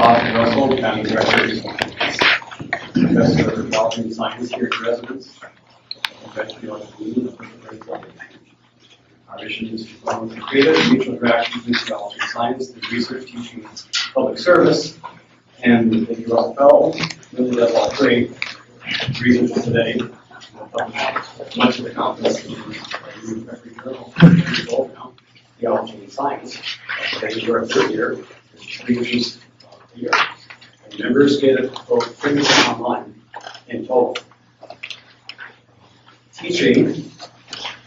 Bob Russell, County Director, Professor of Theology and Science here at residence. Our mission is to promote creative mutual interaction between theology and science through research, teaching, and public service. And thank you, Russell Fellow, really does all three. Reason for today, much of the conference in the University Journal, now, Theology and Science. Today we're at third year, 3 issues a year. And members get it both printed and online in total. Teaching,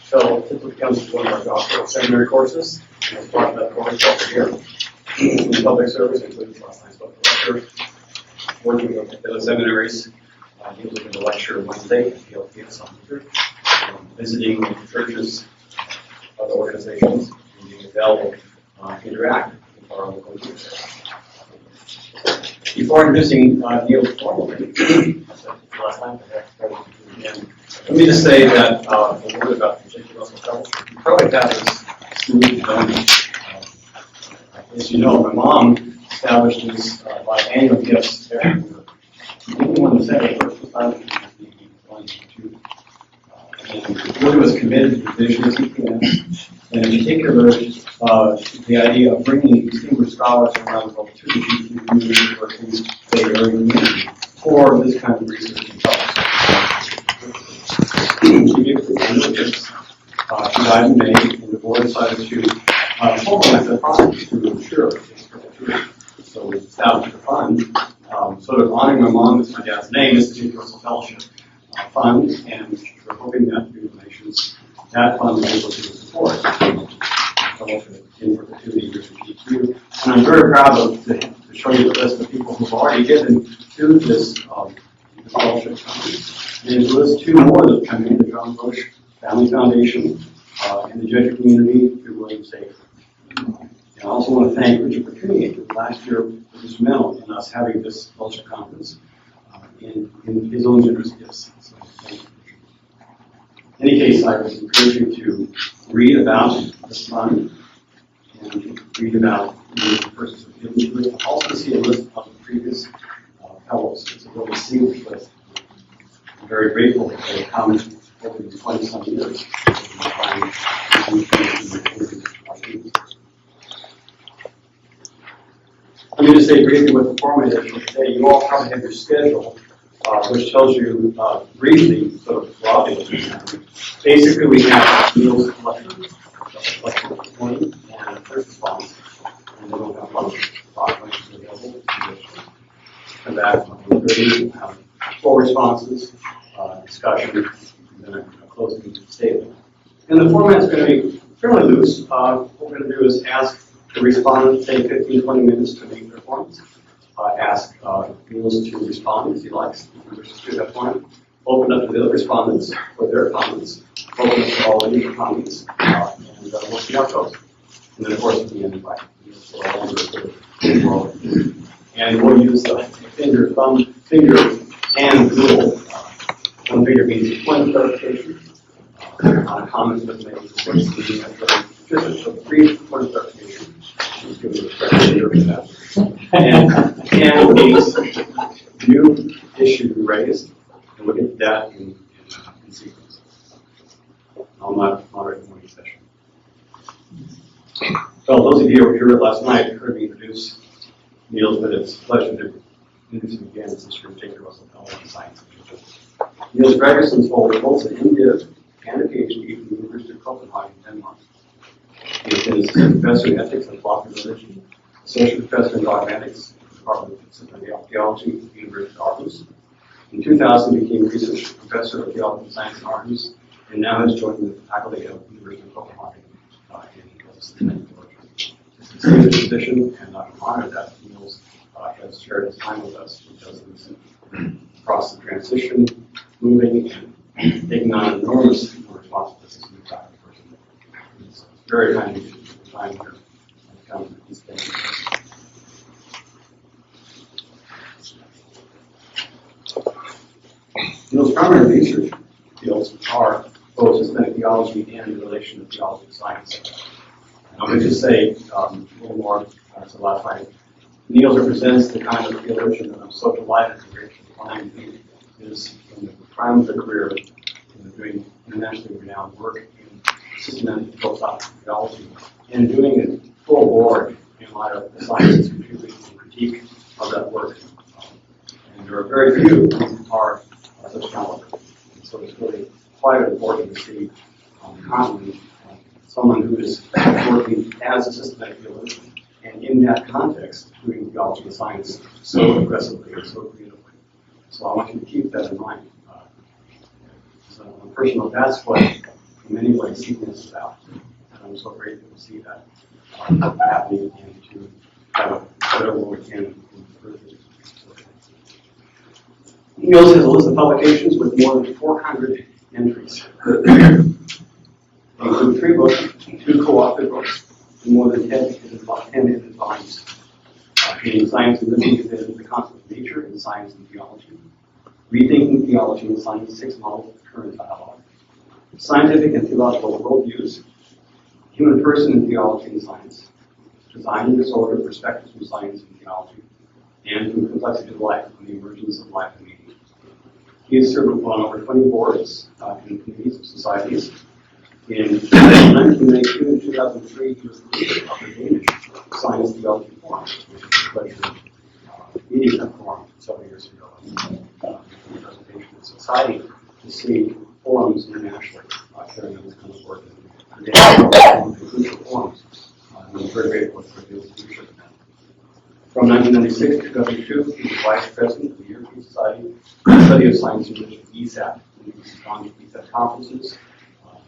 so typically comes to one of our doctoral seminary courses, and as part of that course over here. In public service, including last night's book lecture, working with the seminaries. He was going to lecture Wednesday at PLPS on Luther, visiting churches, other organizations, and being available to interact with our local groups. Before introducing Neil formally, last time, let me just say that the word about the J.K. Russell Fellowship, you probably have this smooth done. As you know, my mom established this biannual gifts there. Anyone who said it was founded in the and Wood was committed to the vision of CPS, and in particular, the idea of bringing distinguished scholars around the world to the GQ universities, Bay Area community, for this kind of research and development. She gave us the annual gifts. She died in May, and the board decided to formalize that process to ensure its perpetuity. So we established a fund, sort of honoring my mom with my dad's name, is the J.K. Russell Fellowship Fund, and we're hoping that through donations, that fund is able to support fellowship in perpetuity years of GQ. And I'm very proud to show you the list of people who've already given to this fellowship fund. And to list 2 more that come in, the John Bush Family Foundation and the Jesuit community through William Safer. And I also want to thank Richard Pecunia, who last year was instrumental in us having this fellowship conference in his own generous gifts. So thank you, Richard. In any case, I would encourage you to read about this fund and read about the persons who have given to it. Also see a list of the previous fellows. It's a really seamless list. I'm very grateful for the comments over these 20-some years. Let me just say briefly what the format is for today. You all probably have your schedule, which tells you briefly, sort of broadly, what you're doing. Basically, we have Neil's lecture this morning, and first response, and then we'll have lunch, questions available. Come back, we'll have 4 responses, discussion, and then a closing statement. And the format is going to be fairly loose. What we're going to do is ask the respondent to take 15-20 minutes to make their points. Ask Niels to respond as he likes, if he wishes to that point. Open up to the other respondents for their comments. Open up to all of your comments, and we'll see how it goes. And then, of course, at the end, and we'll use the finger and rule. One finger means point of clarification. On comments that made just a brief point of clarification. Just give it a and a new issue raised, and we'll get to that in sequence. I'll not moderate the morning session. So those of you who were here last night heard me introduce Niels, but it's a pleasure to introduce him again since you're taking Russell Fellowship in Science. Niels Gregerson holds both an MDiv and a PhD from the University of Copenhagen, Denmark. He has been assistant professor in ethics and philosophy of religion, associate professor in dogmatics at the Department of Theology at the University of Aarhus. In 2000, he became research professor of theology and science in Aarhus, and now has joined the faculty of the University of Copenhagen in assistant theology. It's a distinguished position, and I'm honored that Niels has shared his time with us because of this process of transition, moving, and taking on enormous responsibilities as a new faculty person. It's very kind of you for time here to come to these things. Niels' primary research fields are both systematic theology and the relation of theology and science. And I'm going to just say a little more to the last slide. Niels represents the kind of theologian that I'm so delighted to be able to find. He is in the prime of the career, doing internationally renowned work in systematic philosophical theology, and doing it full board in light of the sciences contributing and critique of that work. And there are very few who are such caliber. And so it's really quite important to see constantly someone who is working as a systematic theologian, and in that context, doing theology and science so aggressively and so creatively. So I want you to keep that in mind. So on a personal, that's what, in many ways, Sequence is about. And I'm so grateful to see that happening and to have whatever we can improve it. He also has a list of publications with more than 400 entries. They include 3 books, 2 co-authored books, and more than 10 edited volumes. In Science and Living, The Concept of Nature in Science and Theology, Rethinking Theology and Science, 6 Models of Current Dialogue, Scientific and Theological Worldviews, Human Person in Theology and Science, Design and Disorder, Perspectives from Science and Theology, and From Complexity to Life, on the Emergence of Life and Meaning. He has served on over 20 boards and committees of societies. In 1992 and 2003, he was the leader of the Danish Science Theology Forum, which is a pleasure meeting that forum several years ago. The presentation of society to see forums internationally carrying on this kind of work. And they have crucial forums. And I'm very grateful for his leadership in that. From 1996 to 2002, he was vice president of the European Society for the Study of Science and Religion, ESAT. And he was gone to ESAT conferences,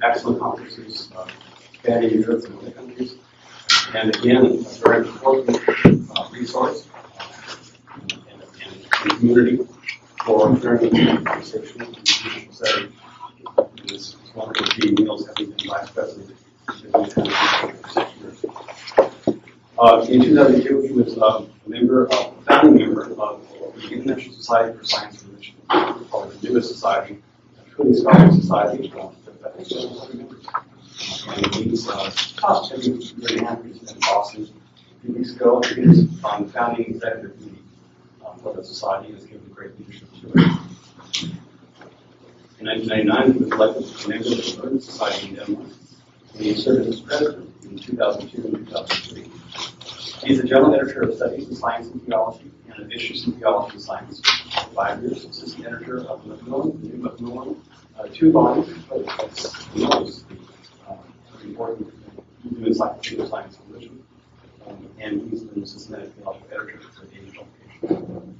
excellent conferences, spanning Europe and other countries. And again, a very important resource and community for learning conversation in the institutional setting. It's wonderful to see Niels having been vice president for 6 years. In 2002, he was a founding member of the International Society for Science and Religion, called the newest society, a truly scholarly society. And he's talked to me very happy in Boston a few weeks ago. He was on the founding executive committee for the society and has given great leadership to it. In 1999, he was elected to the member of the Learning Society in Denmark, and he served as president in 2002 and 2003. He's the general editor of Studies in Science and Theology and of Issues in Theology and Science for 5 years, assistant editor of Macmillan, the new Macmillan, 2 volumes, that's enormous, important new encyclopedia of science and religion, and he's been the systematic theological editor for the Danish publication.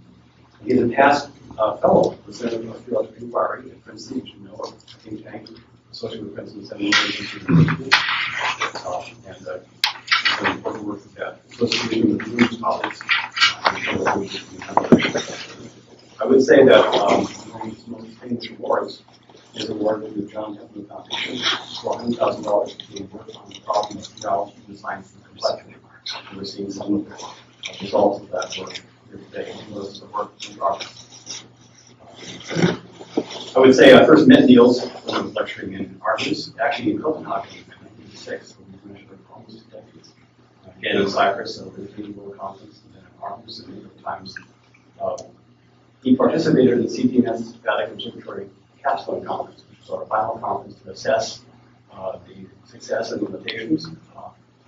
He's a past fellow of the Center for Theological Inquiry at Princeton, as you know, a think tank associated with Princeton Seminary and some important work with that. Association with numerous colleagues. I would say that one of his most famous awards is awarded to the John Heffernan Foundation for $100,000 for being worked on the problem of theology and science and complexity. And we're seeing some of the results of that work here today. Most of the work in progress. I would say I first met Niels when I was lecturing in Aarhus, actually in Copenhagen in 1986, so we've been measured for almost 2 decades. Again in Cyprus, so the European World Conference, and then in Aarhus, and other times. He participated in the CTNS Vatican Observatory Capstone Conference, which was our final conference to assess the success and limitations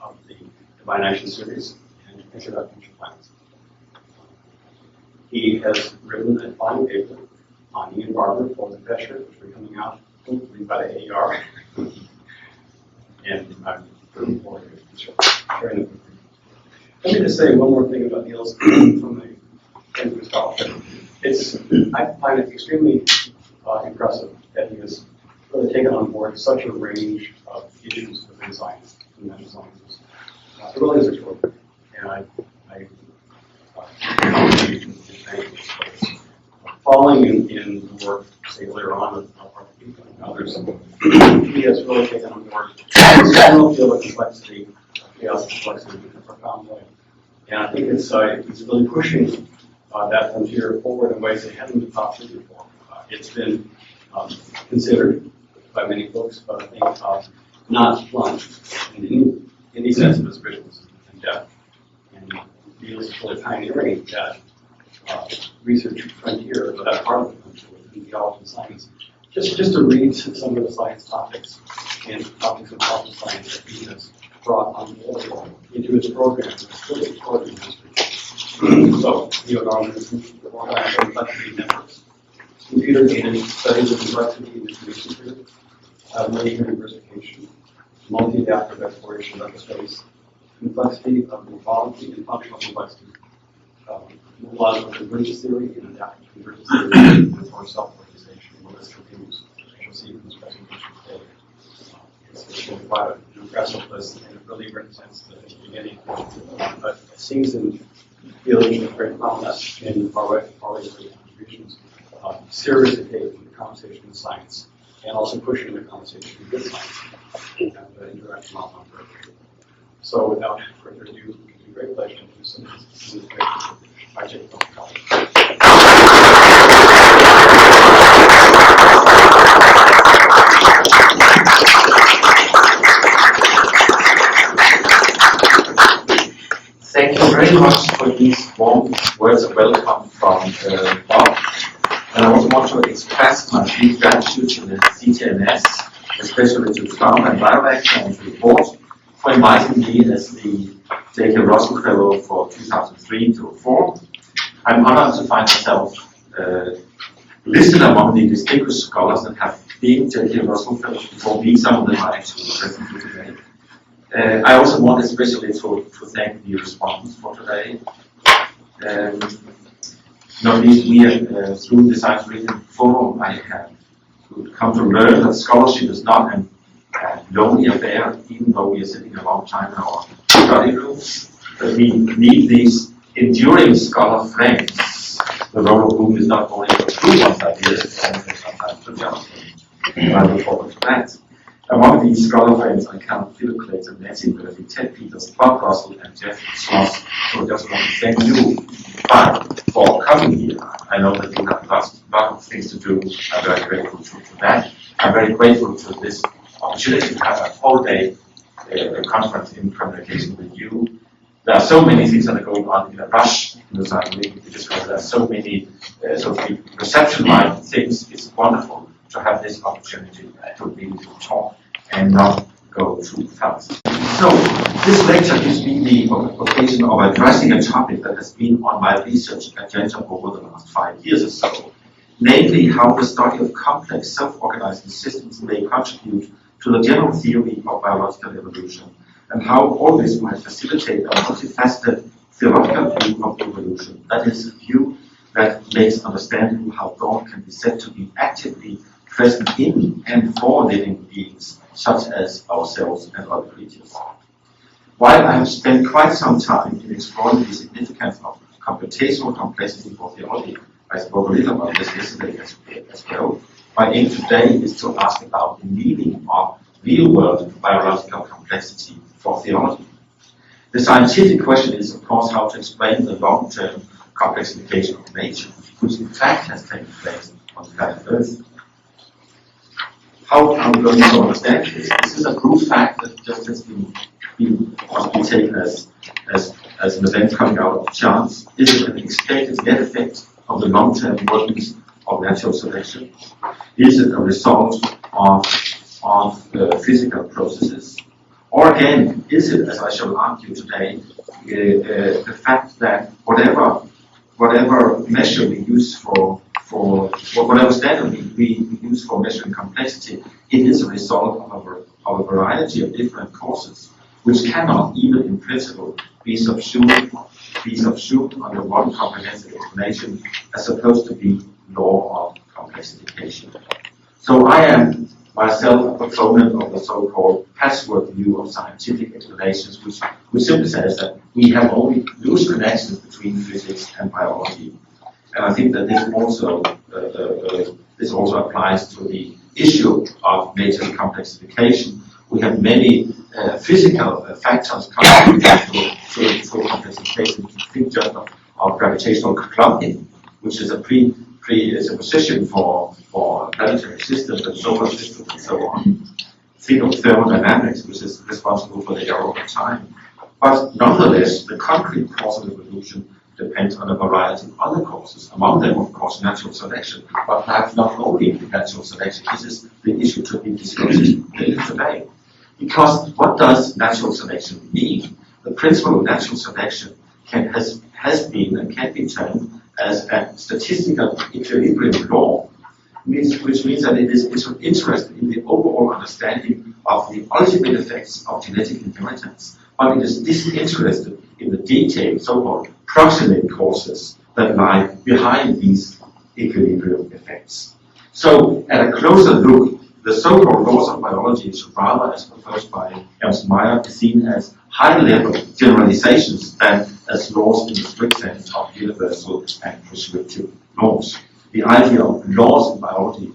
of the Divine Action Series and to consider our future plans. He has written a fine paper on Ian Barber for the Pesher, which will be coming out hopefully by the AER. And I'm looking forward to sharing it with you. Let me just say one more thing about Niels from the Cambridge Scholarship. I find it extremely impressive that he has really taken on board such a range of issues within science and natural sciences. It really is extraordinary, and I following in the work, say later on with others, he has really taken on board the general field of complexity, chaos complexity in a profound way. And I think it's he's really pushing that frontier forward in ways that haven't been thought through before. It's been considered by many folks, but I think not blunt in any sense of its richness and depth. And is really pioneering that research frontier, that part of the country within geology and science. Just to read some of the science topics and topics of problem science that he has brought on board into his program. It's really extraordinary history. So, neonormative complexity networks, computer-aided studies of complexity in information theory, linear diversification, multi-adaptive exploration of space, complexity of morphology and functional complexity, logical convergence theory and adaptive convergence theory, and for self-organization. The list continues, as you'll see from this presentation today. It's really quite an impressive list, and it really represents the beginning of a seasoned field with great promise in already great contributions, seriously taking the conversation in science, and also pushing the conversation with science and the interaction on further. So without further ado, it's a great pleasure to do some of this great I take the Thank you very much for these warm words of welcome from Bob. And I also want to express my deep gratitude to the CTNS, especially to Tom and Bioreactor and to the board for inviting me as the J.K. Russell Fellow for 2003-04. I'm honored to find myself listed among the distinguished scholars that have been J.K. Russell Fellows before me. Some of them are actually present here today. I also want especially to thank the respondents for today. Not least we through the Science Reading Forum, I have come to learn that scholarship is not a lonely affair, even though we are sitting a long time in our study rooms. But we need these enduring scholar friends, the role of whom is not only to prove one's ideas, but also sometimes to judge them. And I look forward to that. Among these scholar friends, I count Philip Clayton, Nancy Murphy, Ted Peters, Bob Russell, and Jeff Schloss. So I just want to thank you for coming here. I know that you have lots of things to do. I'm very grateful to that. I'm very grateful to this opportunity to have a whole day conference in communication with you. There are so many things that are going on in a rush in the science reading because there are so many reception-like things. It's wonderful to have this opportunity to be able to talk and not go too fast. So, this lecture gives me the occasion of addressing a topic that has been on my research agenda over the last 5 years or so, namely how the study of complex self-organizing systems may contribute to the general theory of biological evolution, and how all this might facilitate a multifaceted theoretical view of evolution, that is, a view that makes understanding how thought can be said to be actively present in and for living beings, such as ourselves and other creatures. While I have spent quite some time in exploring the significance of computational complexity for theology, I spoke a little about this yesterday as well, my aim today is to ask about the meaning of real-world biological complexity for theology. The scientific question is, of course, how to explain the long-term complexification of nature, which in fact has taken place on planet Earth. How are we going to understand this? This is a proof fact that just has been taken as an event coming out of chance. Is it an expected net effect of the long-term workings of natural selection? Is it a result of physical processes? Or again, is it, as I shall argue today, the fact that whatever measure we use for whatever standard we use for measuring complexity, it is a result of a variety of different causes, which cannot even in principle be subsumed under one comprehensive explanation as opposed to be law of complexification. So I am myself a proponent of the so-called patchwork view of scientific explanations, which simply says that we have only loose connections between physics and biology. And I think that this also applies to the issue of nature complexification. We have many physical factors contributing to complexification. Think just of gravitational clumping, which is a presupposition for planetary systems and solar systems and so on. Think of thermodynamics, which is responsible for the error of time. But nonetheless, the concrete cause of evolution depends on a variety of other causes, among them, of course, natural selection, but perhaps not only natural selection. This is the issue to be discussed today. Because what does natural selection mean? The principle of natural selection has been and can be termed as a statistical equilibrium law, which means that it is interested in the overall understanding of the ultimate effects of genetic inheritance, but it is disinterested in the detailed, so-called proximate causes that lie behind these equilibrium effects. So, at a closer look, the so-called laws of biology is rather, as proposed by Ernst Mayr, seen as high-level generalizations than as laws in the strict sense of universal and prescriptive laws. The idea of laws in biology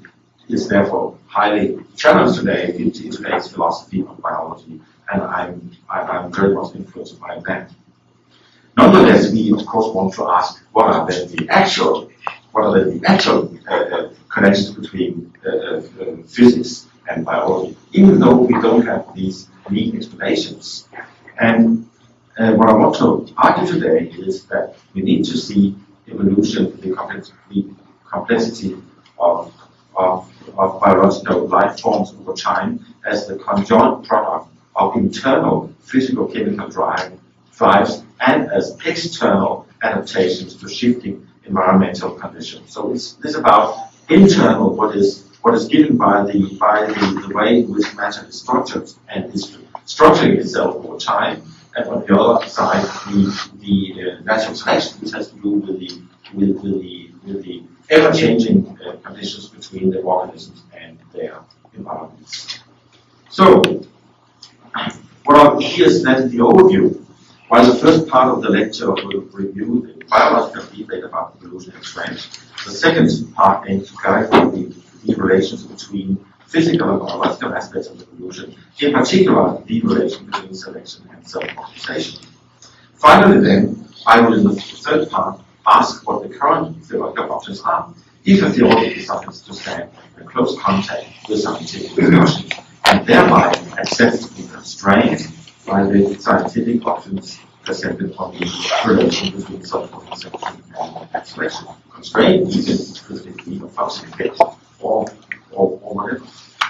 is therefore highly challenged today in today's philosophy of biology, and I'm very much influenced by that. Nonetheless, we of course want to ask what are the actual connections between physics and biology, even though we don't have these neat explanations. And what I want to argue today is that we need to see evolution, the complexity of biological life forms over time as the conjoint product of internal physical-chemical drives and as external adaptations to shifting environmental conditions. So it's about internal, what is given by the way in which matter is structured and is structuring itself over time, and on the other side, the natural selection, which has to do with the ever-changing conditions between the organisms and their environments. So, here's then the overview. While the first part of the lecture will review the biological debate about evolution and trend, the second part aims to clarify the relations between physical and biological aspects of evolution, in particular the relation between selection and self-organization. Finally then, I will in the third part ask what the current theoretical options are, if a theory decides to stand in close contact with scientific discussions, and thereby accept to be constrained by the scientific options presented on the relation between self-organization and selection. Constrained even because it be a falsification or whatever.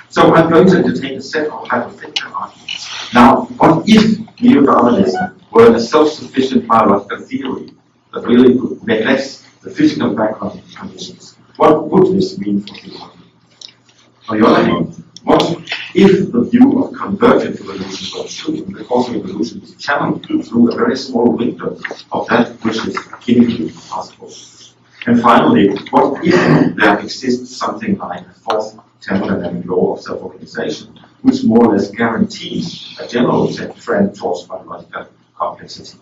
So I'm going to entertain a set of hypothetical arguments. Now, what if neo-Darwinism were a self-sufficient biological theory that really neglects the physical background conditions? What would this mean for theology? On the other hand, what if the view of convergent evolution was true? The cause of evolution is channeled through a very small window of that which is chemically possible. And finally, what if there exists something like a fourth thermodynamic law of self-organization, which more or less guarantees a general trend towards biological complexity?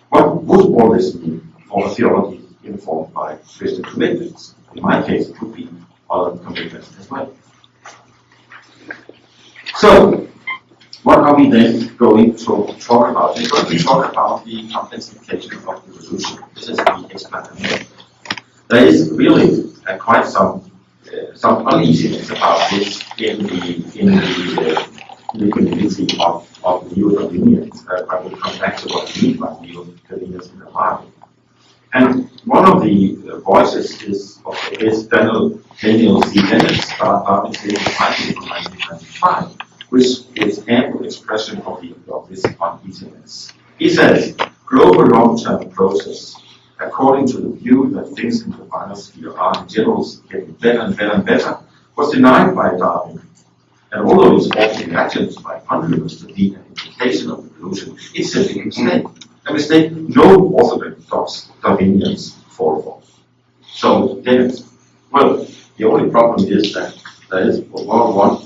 What would all this mean for a theology informed by Christian commitments? In my case, it could be other commitments as well. So, what are we then going to talk about? We're going to talk about the complexification of evolution. This is the explanation. There is really quite some uneasiness about this in the community of neo-Darwinians. I will come back to what we mean by neo-Darwinians in a while. And one of the voices is Daniel C. Dennett's Darwin's Theory of Science from 1995, which is ample expression of this uneasiness. He says, global long-term process, according to the view that things in the biosphere are in general getting better and better and better, was denied by Darwin. And although it's often imagined by contributors to be an implication of evolution, it's simply a mistake. A mistake no orthodox Darwinians fall for. So, Dennett, well, the only problem is that there is one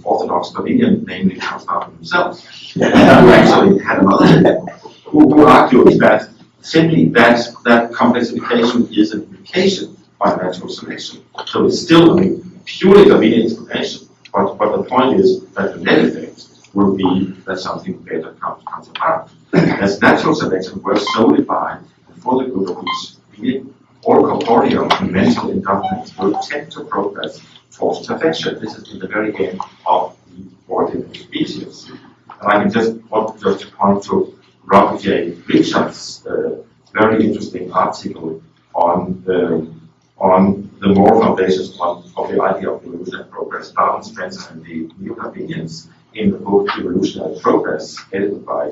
orthodox Darwinian, namely Charles Darwin himself, who actually had another, who argues that simply that complexification is an implication by natural selection. So it's still a purely Darwinian explanation, but the point is that the net effect will be that something better comes apart. As natural selection works solely by and for the good of each being, all corporeal and mental endowments will tend to progress towards perfection. This is in the very end of the ordinary species. And I can just want to point to Robert J. Richards' very interesting article on the moral foundations of the idea of evolution and progress, Darwin, Spencer, and the neo-Darwinians, in the book Evolutionary Progress, edited by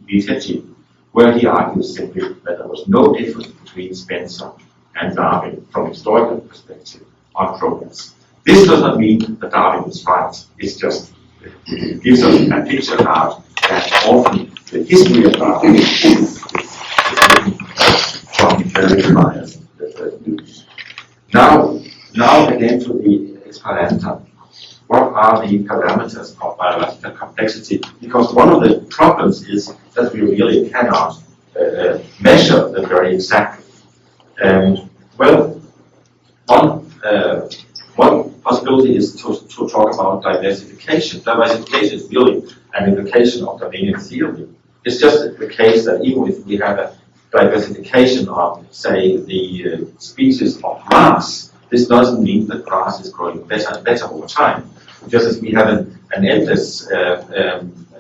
Vitetchi, where he argues simply that there was no difference between Spencer and Darwin from a historical perspective on progress. This does not mean that Darwin was right. It's just it gives us a picture about that often the history of Darwin is from very biased views. Now again to the Esperanto. What are the parameters of biological complexity? Because one of the problems is that we really cannot measure them very exactly. Well, one possibility is to talk about diversification. Diversification is really an implication of Darwinian theory. It's just the case that even if we have a diversification of, say, the species of grass, this doesn't mean that grass is growing better and better over time. Just as we have an endless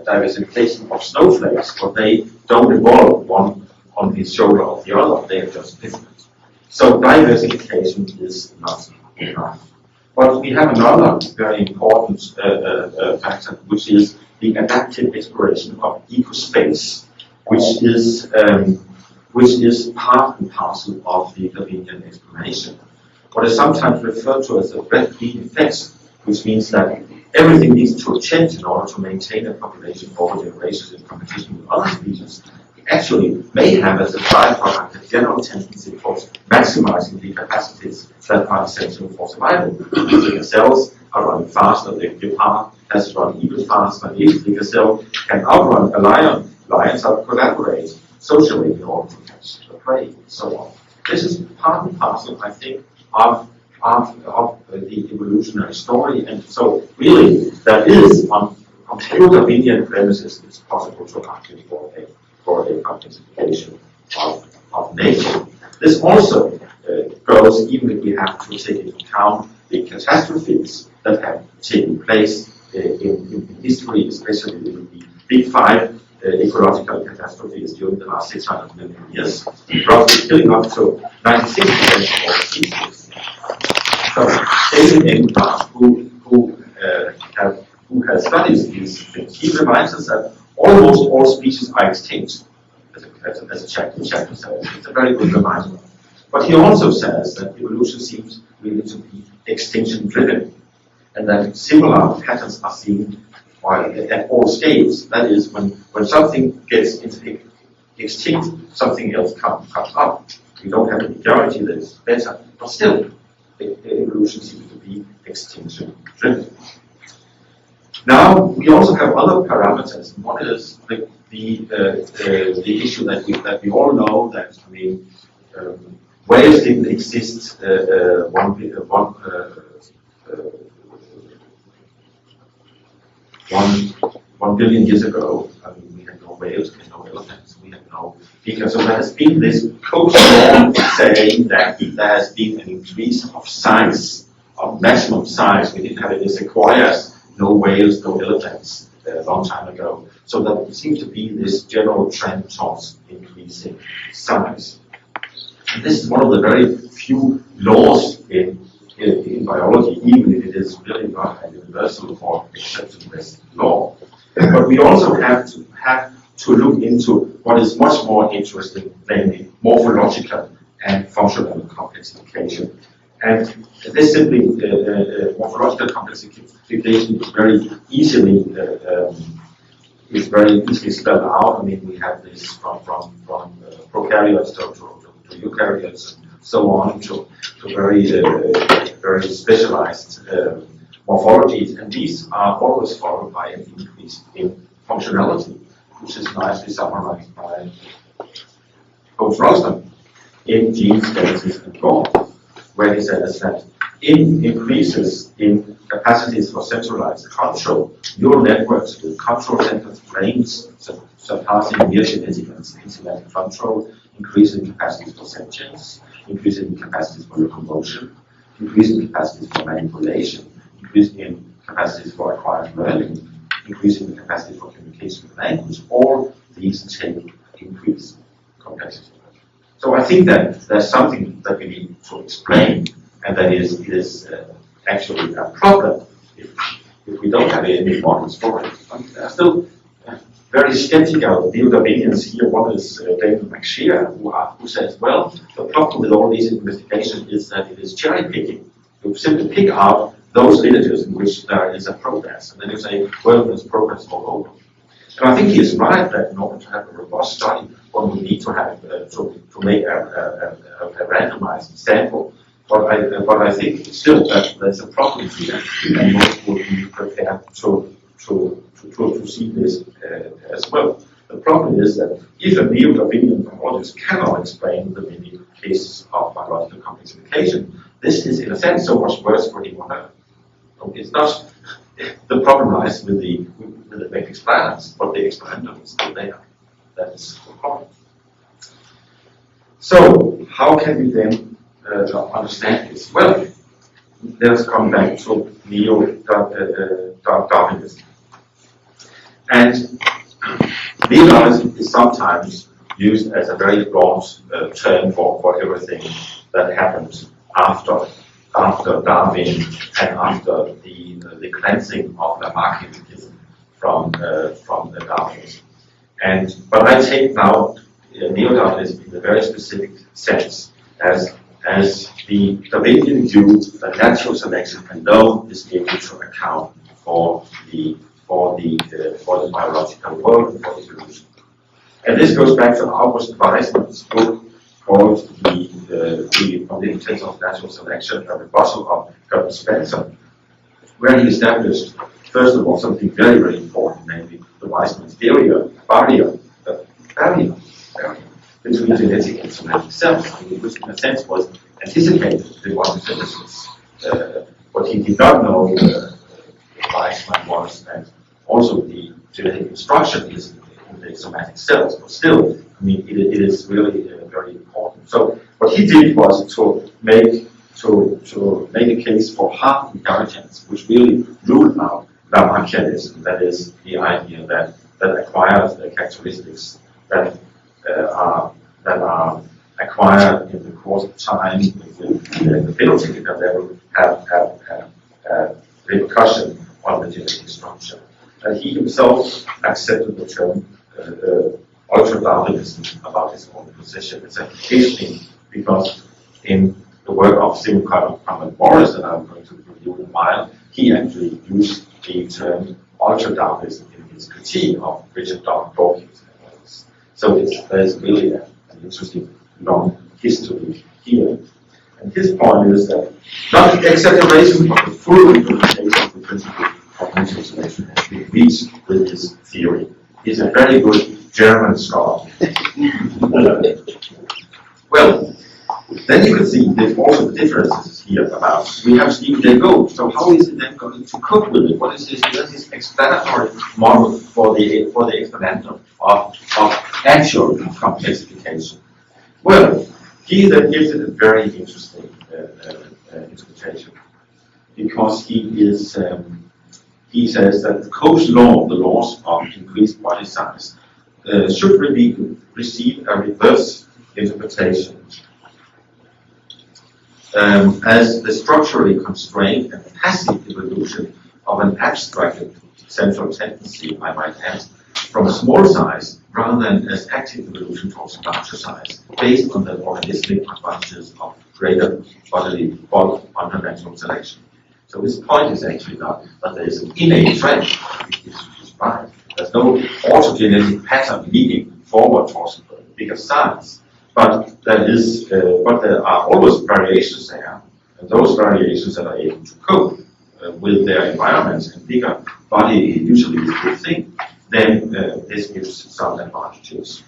diversification of snowflakes, but they don't evolve one on the shoulder of the other, they are just different. So diversification is not enough. But we have another very important factor, which is the adaptive exploration of ecospace, which is part and parcel of the Darwinian explanation. What is sometimes referred to as the red bean effect, which means that everything needs to change in order to maintain a population over generations in competition with other species. It actually may have as a byproduct a general tendency towards maximizing the capacities that are essential for survival. The cells are running faster, the gepard has to run even faster, and if the gazelle can outrun a lion, lions are collaborate socially in order to catch the prey, and so on. This is part and parcel, I think, of the evolutionary story, and so really that is on pure Darwinian premises it's possible to argue for a participation of nature. This also goes even if we have to take into account the catastrophes that have taken place in history, especially the big five ecological catastrophes during the last 600 million years, roughly killing up to 96% of all species. So David Engelbart, who has studied these things, he reminds us that almost all species are extinct, as a chapter says. It's a very good reminder. But he also says that evolution seems really to be extinction-driven, and that similar patterns are seen at all scales. That is, when something gets extinct, something else comes up. We don't have any guarantee that it's better, but still, evolution seems to be extinction-driven. Now, we also have other parameters. One is the issue that we all know that, I mean, whales didn't exist 1 billion years ago. I mean, we had no whales, we had no elephants, we had no because so there has been this post-war saying that there has been an increase of size, of maximum size. We didn't have any sequoias, no whales, no elephants a long time ago. So there seems to be this general trend towards increasing size. And this is one of the very few laws in biology, even if it is really not a universal or exceptionless law. But we also have to look into what is much more interesting, namely morphological and functional complexification. And this simply, morphological complexification is very easily spelled out. I mean, we have this from prokaryotes to eukaryotes and so on to very specialized morphologies, and these are always followed by an increase in functionality, which is nicely summarized by Coach Rostam in Genes, Genesis, and God, where he says that in increases in capacities for centralized control, neural networks with control centers, brains surpassing mere genetic and enzymatic control, increasing capacities for sentience, increasing capacities for locomotion, increasing capacities for manipulation, increasing capacities for acquired learning, increasing the capacity for communication with language, all these take increased complexity. So I think that there's something that we need to explain, and that is actually a problem if we don't have any models for it. I'm still very skeptical of neo-Darwinians here. One is David McShear, who says, well, the problem with all these investigations is that it is cherry picking. You simply pick out those villages in which there is a progress, and then you say, well, there's progress all over. And I think he is right that in order to have a robust study, one would need to have to make a randomized sample. But I think still that there's a problem here, and most would be prepared to see this as well. The problem is that if a neo-Darwinian biologist cannot explain the many cases of biological complexification, this is in a sense so much worse for him or her. It's not the problem lies with the matrix balance, but the explanation is still there. That is the problem. So how can we then understand this? Well, let us come back to neo-Darwinism. And neo-Darwinism is sometimes used as a very broad term for everything that happened after Darwin and after the cleansing of Lamarckianism from Darwinism. But I take now neo-Darwinism in a very specific sense as the Darwinian view that natural selection alone is able to account for the biological world and for evolution. And this goes back to August Weismann's book called the Fundamentals of Natural Selection, a rebuttal of Herbert Spencer, where he established, first of all, something very, very important, namely the Weismann's barrier between genetic and somatic cells, which in a sense was anticipated in one synthesis. What he did not know, Weismann, was that also the genetic instruction is in the somatic cells, but still, I mean, it is really very important. So what he did was to make a case for half inheritance, which really ruled out Lamarckianism, that is the idea that acquires the characteristics that are acquired in the course of time with the phenotypical level have repercussion on the genetic structure. And he himself accepted the term ultra-Darwinism about his own position. It's interesting because in the work of Simon Conrad Morris that I'm going to review in a while, he actually used the term ultra-Darwinism in his critique of Richard Dawkins. So there's really an interesting long history here. And his point is that not the exaggeration but the full implementation of the principle of natural selection has been reached with his theory. He's a very good German scholar. Well, then you can see there's also the differences here about, we have Stephen Jay Gould, so how is it then going to cope with it? What is his explanatory model for the explanation of actual complexification? Well, he then gives it a very interesting interpretation, because he says that Coe's law, the laws of increased body size, should really receive a reverse interpretation, as the structurally constrained and passive evolution of an abstracted central tendency, I might add, from a small size rather than as active evolution towards larger size, based on the organismic advantages of greater bodily bulk under natural selection. So his point is actually not that there is an innate trend, which is right. There's no autogenetic pattern leading forward towards bigger size, but there are always variations there, and those variations that are able to cope with their environments, and bigger body usually is a good thing, then this gives some advantages.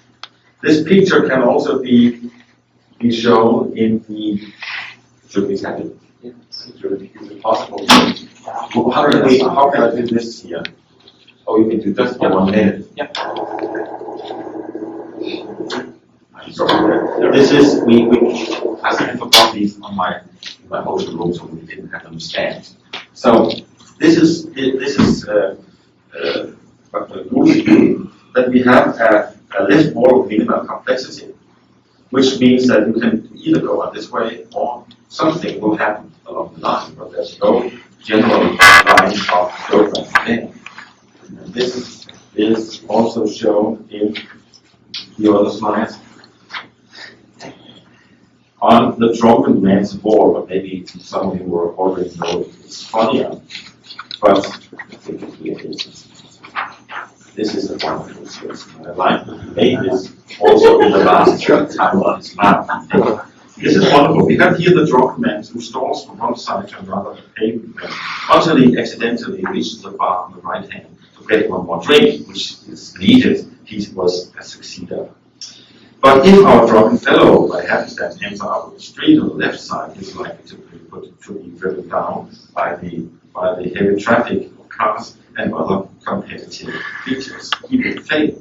This picture can also be shown in the, should we have it? Is it possible? How can I do this here? Oh, you can do just for 1 minute. Yeah. Sorry. This is I forgot these on my hotel room, so we didn't have them scanned. So this is that we have a left wall of minimal complexity, which means that you can either go on this way or something will happen along the line, but there's no general line of progress there. And this is also shown in the other slides. On the drunken man's wall, but maybe some of you will already know it's funnier, but I think it is. This is a wonderful sketch. I like that he made this also in the last time on his map. This is wonderful. We have here the drunken man who stalls from one side to another of the pavement until he accidentally reaches the bar on the right hand to get one more drink, which is needed. He was a succeeder. But if our drunken fellow, by happenstance, ends out of the street on the left side, he's likely to be driven down by the heavy traffic of cars and other competitive features. He will fail.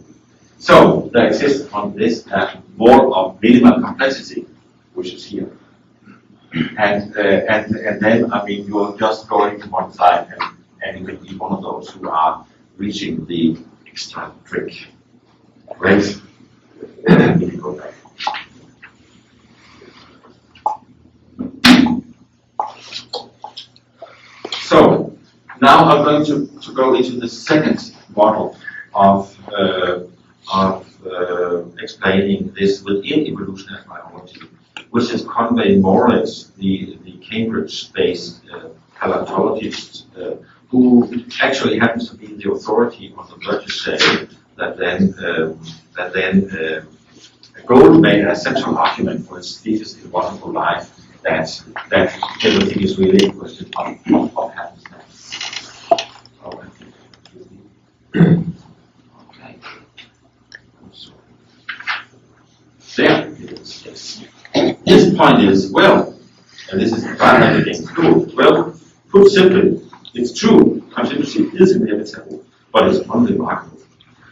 So there exists on this wall of minimal complexity, which is here. And then, I mean, you're just going to one side and you can be one of those who are reaching the extra trick. Great. And we go back. So now I'm going to go into the second model of explaining this within evolutionary biology, which is Conway Morris, the Cambridge-based paleontologist, who actually happens to be the authority on the Bergier that then Gould made a central argument for his thesis in Wonderful Life that everything is really a question of happenstance. Okay. There it is. Yes. His point is, well, and this is everything good. Well, put simply, it's true, continuity is inevitable, but it's unremarkable.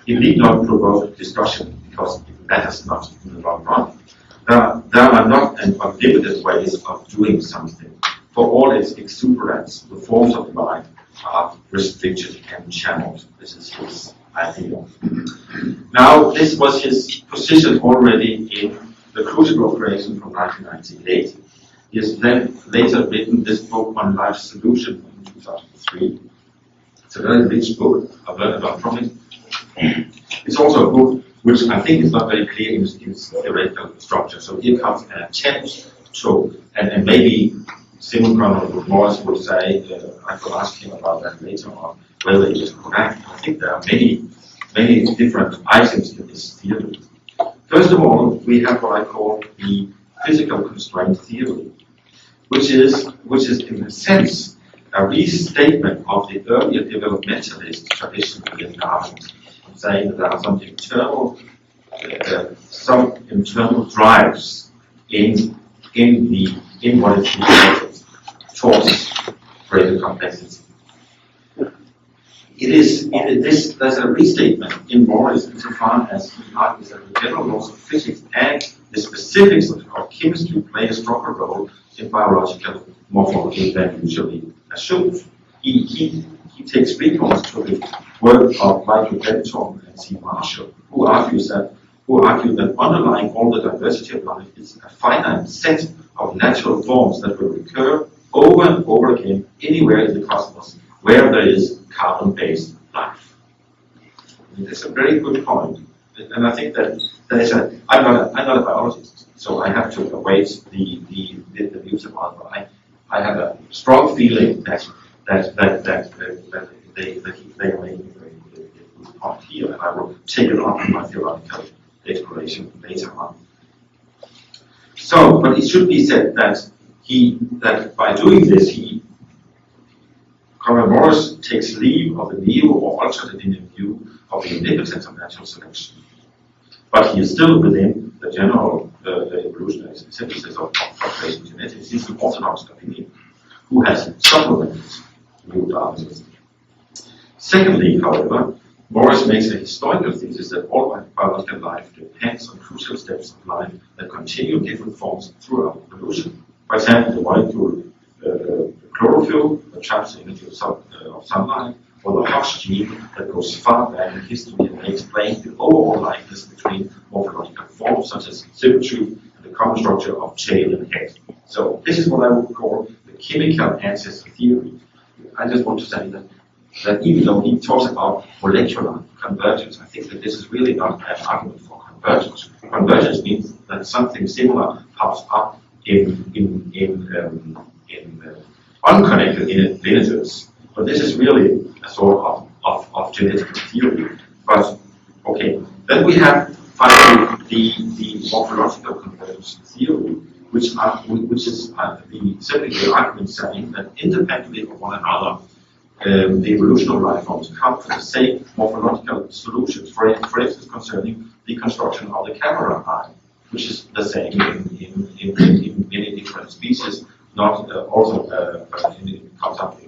It need not provoke discussion because it matters not in the long run. There are not unlimited ways of doing something. For all its exuberance, the forms of life are restricted and channeled. This is his idea. Now, this was his position already in The Crucible Operation from 1998. He has then later written this book on life's solution in 2003. It's a very rich book. I've learned a lot from it. It's also a book which I think is not very clear in its theoretical structure. So here comes an attempt to, and maybe Simon Conrad Morris would say, I could ask him about that later on, whether it is correct. I think there are many different items in this theory. First of all, we have what I call the physical constraint theory, which is in a sense a restatement of the earlier developmentalist tradition within Darwin, saying that there are some internal drives in what is created towards greater complexity. There's a restatement in Morris insofar as he argues that the general laws of physics and the specifics of chemistry play a stronger role in biological morphology than usually assumed. He takes recourse to the work of Michael Benton and C. Marshall, who argue that underlying all the diversity of life is a finite set of natural forms that will recur over and over again anywhere in the cosmos where there is carbon-based life. And it's a very good point, and I think that I'm not a biologist, so I have to await the views of others. But I have a strong feeling that they are making a very good point here, and I will take it up in my theoretical exploration later on. So, but it should be said that by doing this, Conway Morris takes leave of the neo or alternative view of the omnipotence of natural selection. But he is still within the general evolutionary synthesis of population genetics. He's an orthodox opinion who has supplemented new Darwinism. Secondly, however, Morris makes a historical thesis that all biological life depends on crucial steps of life that continue in different forms throughout evolution. For example, the molecule chlorophyll, that traps the energy of sunlight, for the Hox gene that goes far back in history and explains the overall likeness between morphological forms such as symmetry and the common structure of tail and head. So this is what I would call the chemical ancestor theory. I just want to say that even though he talks about molecular convergence, I think that this is really not an argument for convergence. Convergence means that something similar pops up in unconnected lineages. But this is really a sort of genetic theory. But okay, then we have finally the morphological convergence theory, which is simply the argument saying that independently of one another, the evolutionary life forms come to the same morphological solutions. For instance, concerning the construction of the camera eye, which is the same in many different species, not also comes up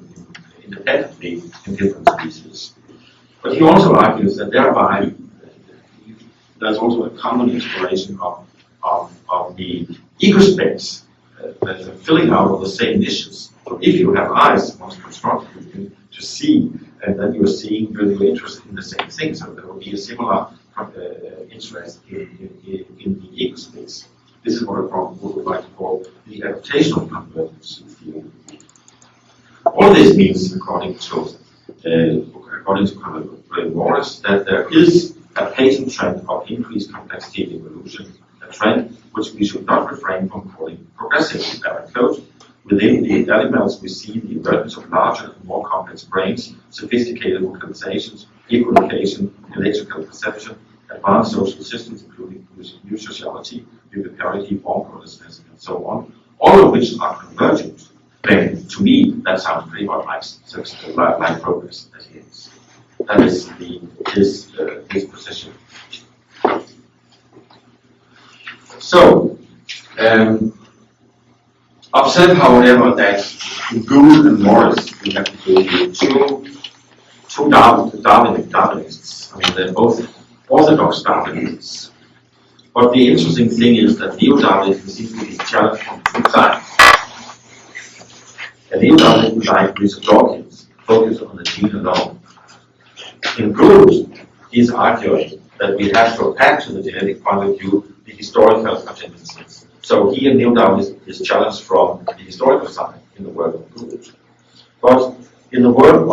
independently in different species. But he also argues that thereby there's also a common exploration of the ecospace, the filling out of the same niches. So if you have eyes, once constructed, you can just see, and then you're seeing, you're interested in the same thing. So there will be a similar interest in the ecospace. This is what I would like to call the adaptational convergence theory. All this means, according to Morris, that there is a patent trend of increased complexity in evolution, a trend which we should not refrain from calling progressive. Within the animals, we see the emergence of larger and more complex brains, sophisticated vocalizations, echolocation, electrical perception, advanced social systems, including new sociality, viviparity, warm consciousness, and so on, all of which are convergent. Then, to me, that sounds pretty much like progress as it is. That is his position. So, observe, however, that in Gould and Morris, we have to go with two Darwinists. I mean, they're both orthodox Darwinists. But the interesting thing is that neo-Darwinism seems to be challenged from two sides. A neo-Darwinism like Richard Dawkins focuses on the gene alone. In Gould, he's arguing that we have to add to the genetic point of view the historical contingencies. So he and neo-Darwinism is challenged from the historical side in the work of Gould. But in the work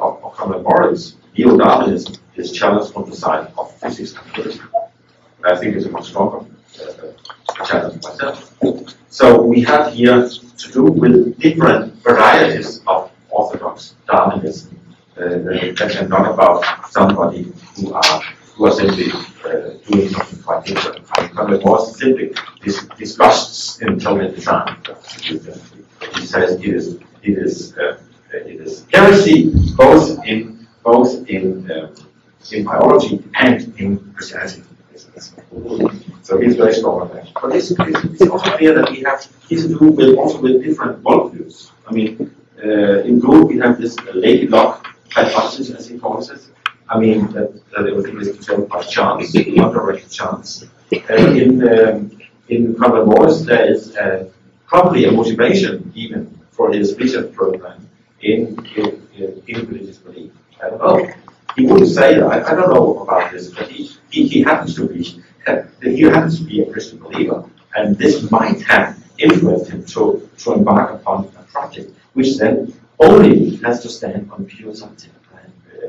of Conrad Morris, neo-Darwinism is challenged from the side of physics and chemistry. I think it's a much stronger challenge myself. So we have here to do with different varieties of orthodox Darwinism, and not about somebody who are simply doing something quite different. Conrad Morris simply discuss intelligent design. He says it is heresy both in biology and in Christianity. So he's very strong on that. But it's also clear that we have to do with different worldviews. I mean, in Gould we have this Lady Locke hypothesis, as he calls it. I mean, that everything is determined by chance, undirected chance. In Conrad Morris, there is probably a motivation even for his research program in religious belief. I don't know. He wouldn't say that. I don't know about this, but he happens to be a Christian believer, and this might have influenced him to embark upon a project, which then only has to stand on pure scientific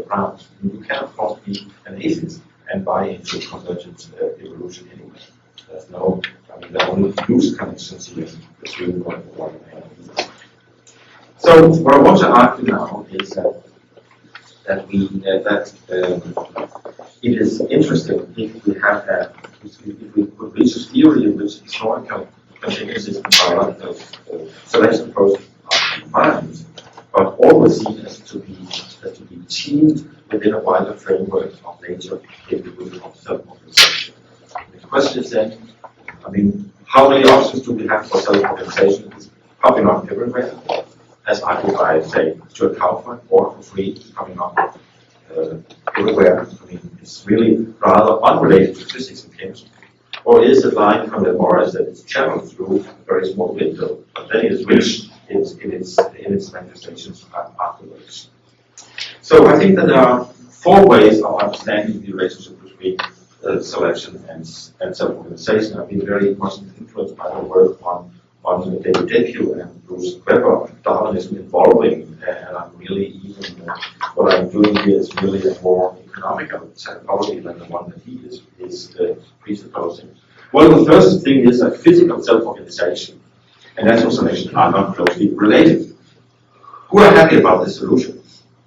grounds. You cannot, of course, be an atheist and buy into convergent evolution anyway. There's no, there are only loose connections here between one and another. So what I want to argue now is that it is interesting if we could reach a theory in which historical contingencies and biological selection process are combined, but always seen as to be teamed within a wider framework of nature capable of self-organization. The question is then, how many options do we have for self-organization? It's probably not everywhere, as argued by, say, Stuart Kauffman, or for free, coming up everywhere. It's really rather unrelated to physics and chemistry. Or is it like Conrad Morris that it's channeled through a very small window, but then it is rich in its manifestations afterwards? So I think that there are four ways of understanding the relationship between selection and self-organization. I've been very much influenced by the work on David Depew and Bruce Weber, Darwinism involving, and I'm really even, what I'm doing here is really a more economical psychology than the one that he is presupposing. Well, the first thing is that physical self-organization and natural selection are not closely related. Who are happy about this solution?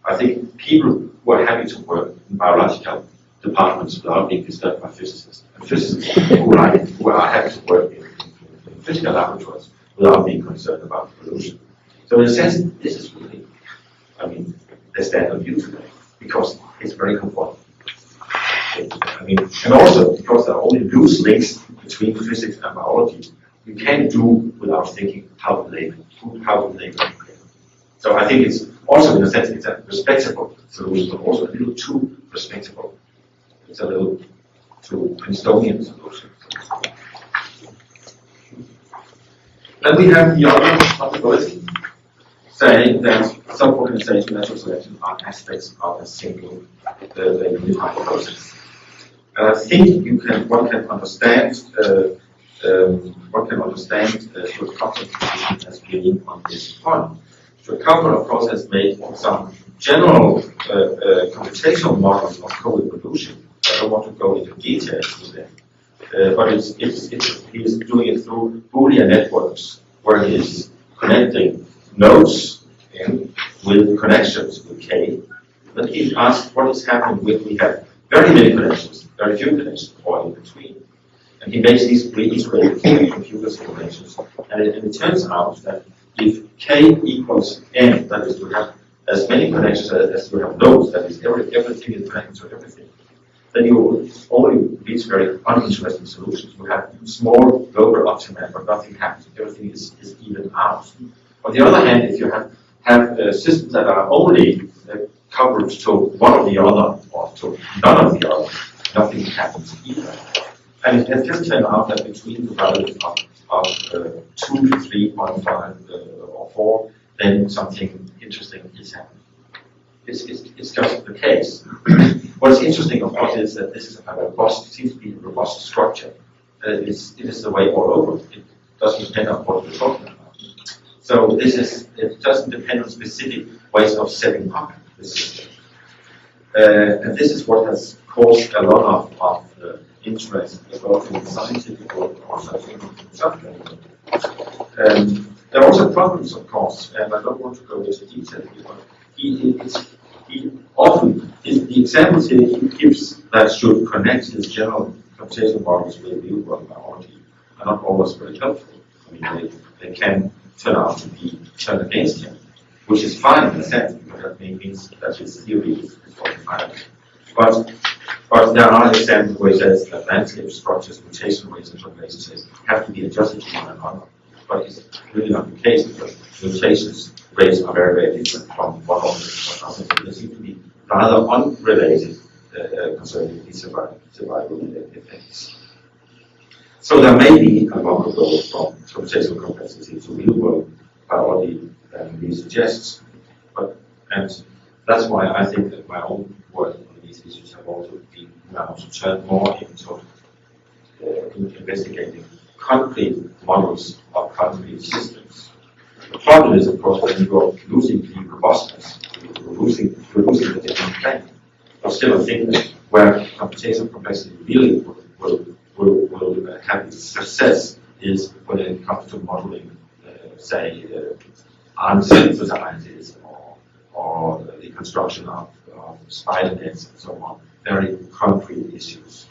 I think people who are happy to work in biological departments without being disturbed by physicists, and physicists who are happy to work in physical laboratories without being concerned about pollution. So in a sense, this is really, I mean, the standard view today, because it's very comfortable. I mean, and also because there are only loose links between physics and biology, you can't do without thinking how to label. So I think it's also, in a sense, it's a respectable solution, but also a little too respectable. It's a little too Princetonian solution. Then we have the other possibility, saying that self-organization and natural selection are aspects of a single unified process. And I think one can understand Stuart Copeland's position as being on this point. Stuart Copeland, of course, has made some general computational models of co-evolution. I don't want to go into details with them. But he is doing it through Boolean networks, where he is connecting nodes in with connections with K. Then he asks what is happening when we have very many connections, very few connections, or in between. And he makes these pre-integrated computer simulations. And it turns out that if K equals N, that is to have as many connections as you have nodes, that is everything is connected to everything, then you only reach very uninteresting solutions. You have small local optima, but nothing happens. Everything is even out. On the other hand, if you have systems that are only covered to one or the other, or to none of the other, nothing happens either. And it has just turned out that between the values of 2 to 3.5 or 4, then something interesting is happening. It's just the case. What's interesting, of course, is that this is a robust, seems to be a robust structure. It is the way all over. It doesn't depend on what we're talking about. So it doesn't depend on specific ways of setting up the system. And this is what has caused a lot of interest, both in the scientific world and also in subject. There are also problems, of course, and I don't want to go into detail here, but the examples here he gives that should connect his general computational models with real world biology are not always very helpful. I mean, they can turn out to be turned against him, which is fine in a sense, because that means that his theory is falsified. But there are examples where he says that landscape structures, mutation rates, and relationships have to be adjusted to one another. But it's really not the case, because mutations rates are very, very different from one organism to another. They seem to be rather unrelated concerning the survival effects. So there may be a longer goal from computational complexity to real world biology than he suggests. And that's why I think that my own work on these issues have also been now to turn more into investigating concrete models of concrete systems. The problem is, of course, when you are losing the robustness, you're losing the different thing. But still, I think that where computational complexity really will have its success is when it comes to modeling, say, armed societies or the construction of spider nets and so on, very concrete issues.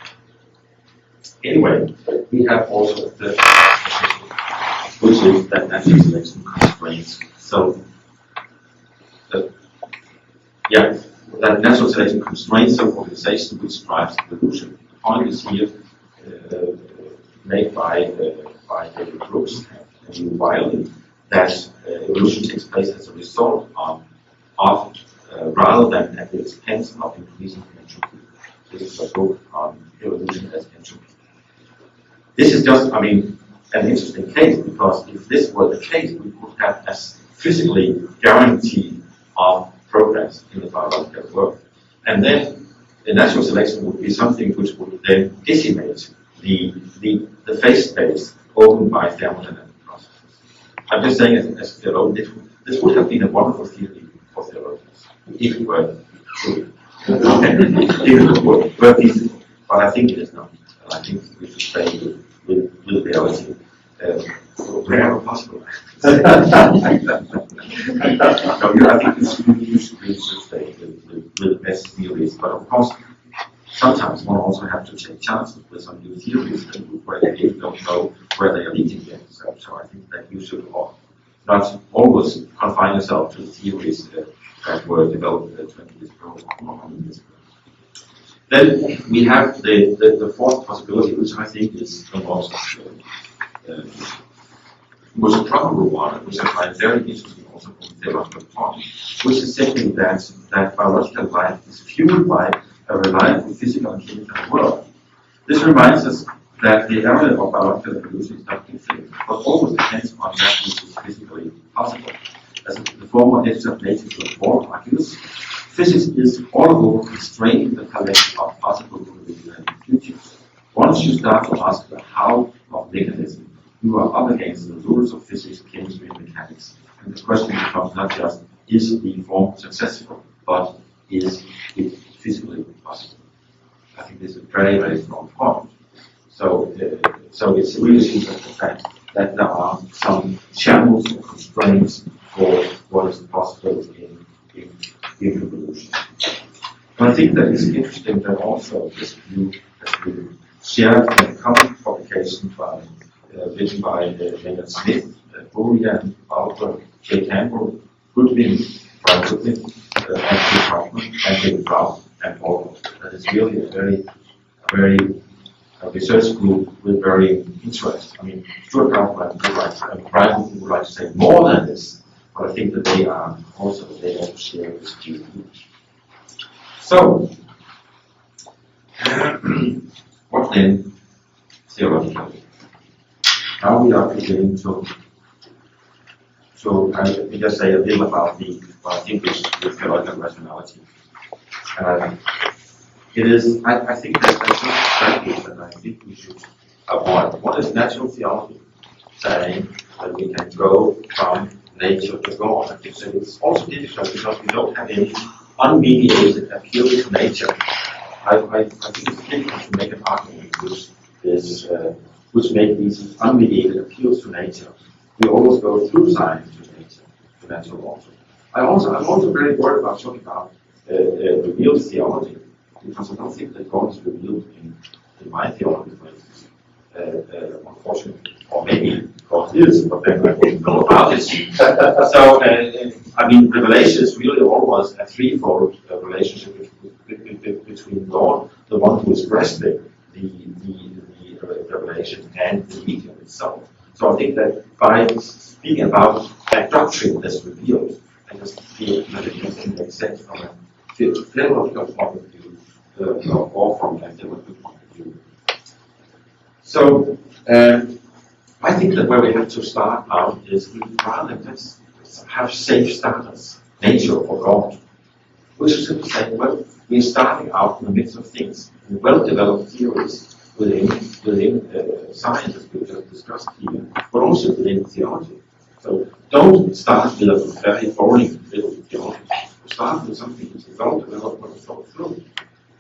Anyway, we have also the which is that natural selection constraints. So, that natural selection constraints self-organization which drives evolution. The point is here made by David Brooks and Hugh Wiley that evolution takes place as a result of rather than at the expense of increasing entropy. This is a book on evolution as entropy. This is just, I mean, an interesting case, because if this were the case, we would have a physically guarantee of progress in the biological world. And then the natural selection would be something which would then decimate the phase space opened by thermodynamic processes. I'm just saying as a theologian, this would have been a wonderful theory for theologians, if it were true. If it were feasible. But I think it is not. And I think we should stay with reality. Wherever possible. No, I think you should stay with the best theories. But of course, sometimes one also have to take chances with some new theories where they don't know where they are leading yet. So I think that you should not always confine yourself to the theories that were developed 20 years ago or 100 years ago. Then we have the fourth possibility, which I think is the most probable one, which I find very interesting also from a theological point, which is simply that biological life is fueled by a reliable physical and chemical world. This reminds us that the area of biological evolution is not infinite, but always depends on that which is physically possible. As the former editor of Nature report argues, physics is all about constraining the collection of possible futures. Once you start to ask the how of mechanism, you are up against the rules of physics, chemistry, and mechanics. And the question becomes not just, is the form successful, but is it physically possible? I think this is a very, very strong point. So it's really the fact that there are some channels or constraints for what is possible in evolution. And I think that it's interesting that also this view has been shared in a common publication written by Leonard Smith, Burian, Bauer, J. Campbell, Goodwin, Brian Goodwin, Anthony Kaufman, and David Brown, and Paul. That is really a very research group with very interest. I mean, Stuart Kaufman and Brian would like to say more than this, but I think that they also share this view. So, what then theologically? Now we are beginning to I just say a little about what I think is theological rationality. It is, I think that there's two strategies that I think we should avoid. One is natural theology, saying that we can go from nature to God. So it's also difficult because we don't have any unmediated appeal to nature. I think it's difficult to make an argument which make these unmediated appeals to nature. We always go through science to nature, to natural laws. I'm also very worried about talking about revealed theology, because I don't think that God is revealed in my theology, for instance. Unfortunately, or maybe God is, but then I wouldn't know about it. So, I mean, Revelation is really almost a threefold relationship between God, the one who is grasping the revelation, and the medium itself. So I think that by speaking about that doctrine that's revealed, I just feel that it doesn't make sense from a theological point of view, or from a theological point of view. So I think that where we have to start out is we rather just have safe starters, nature or God. We should simply say, well, we're starting out in the midst of things, in well-developed theories within science, as we just discussed here, but also within theology. So don't start with a very boring little theology. Start with something which is well-developed and thought through,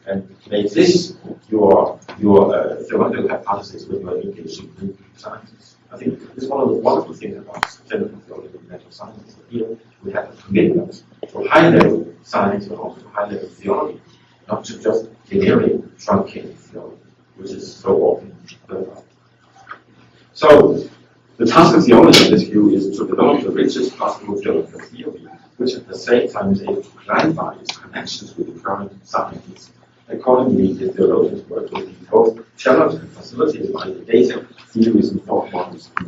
and make this your theological hypothesis when you are engaging in sciences. I think this is one of the wonderful things about general theology and natural sciences. Here we have a commitment to high-level science, but also to high-level theology, not to just generic, truncated theology, which is so often heard of. So, the task of theology in this view is to develop the richest possible theological theory, which at the same time is able to clarify its connections with the current sciences. Accordingly, the theologians work with both challenged and facilitated by the data, theories, and thought models in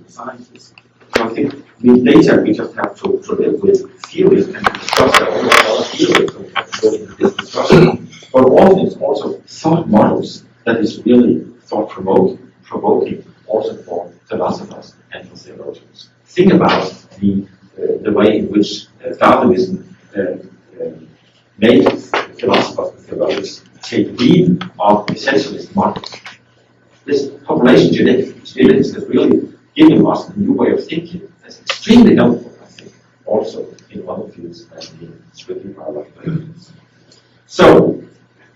the sciences. So I think with data, we just have to live with theories and discuss all theories, so we have to go into this discussion. But often it's also thought models that is really thought-provoking, also for philosophers and for theologians. Think about the way in which Darwinism spirits is really giving us a new way of thinking. That's extremely helpful, I think, also in other fields than in strictly biological. So,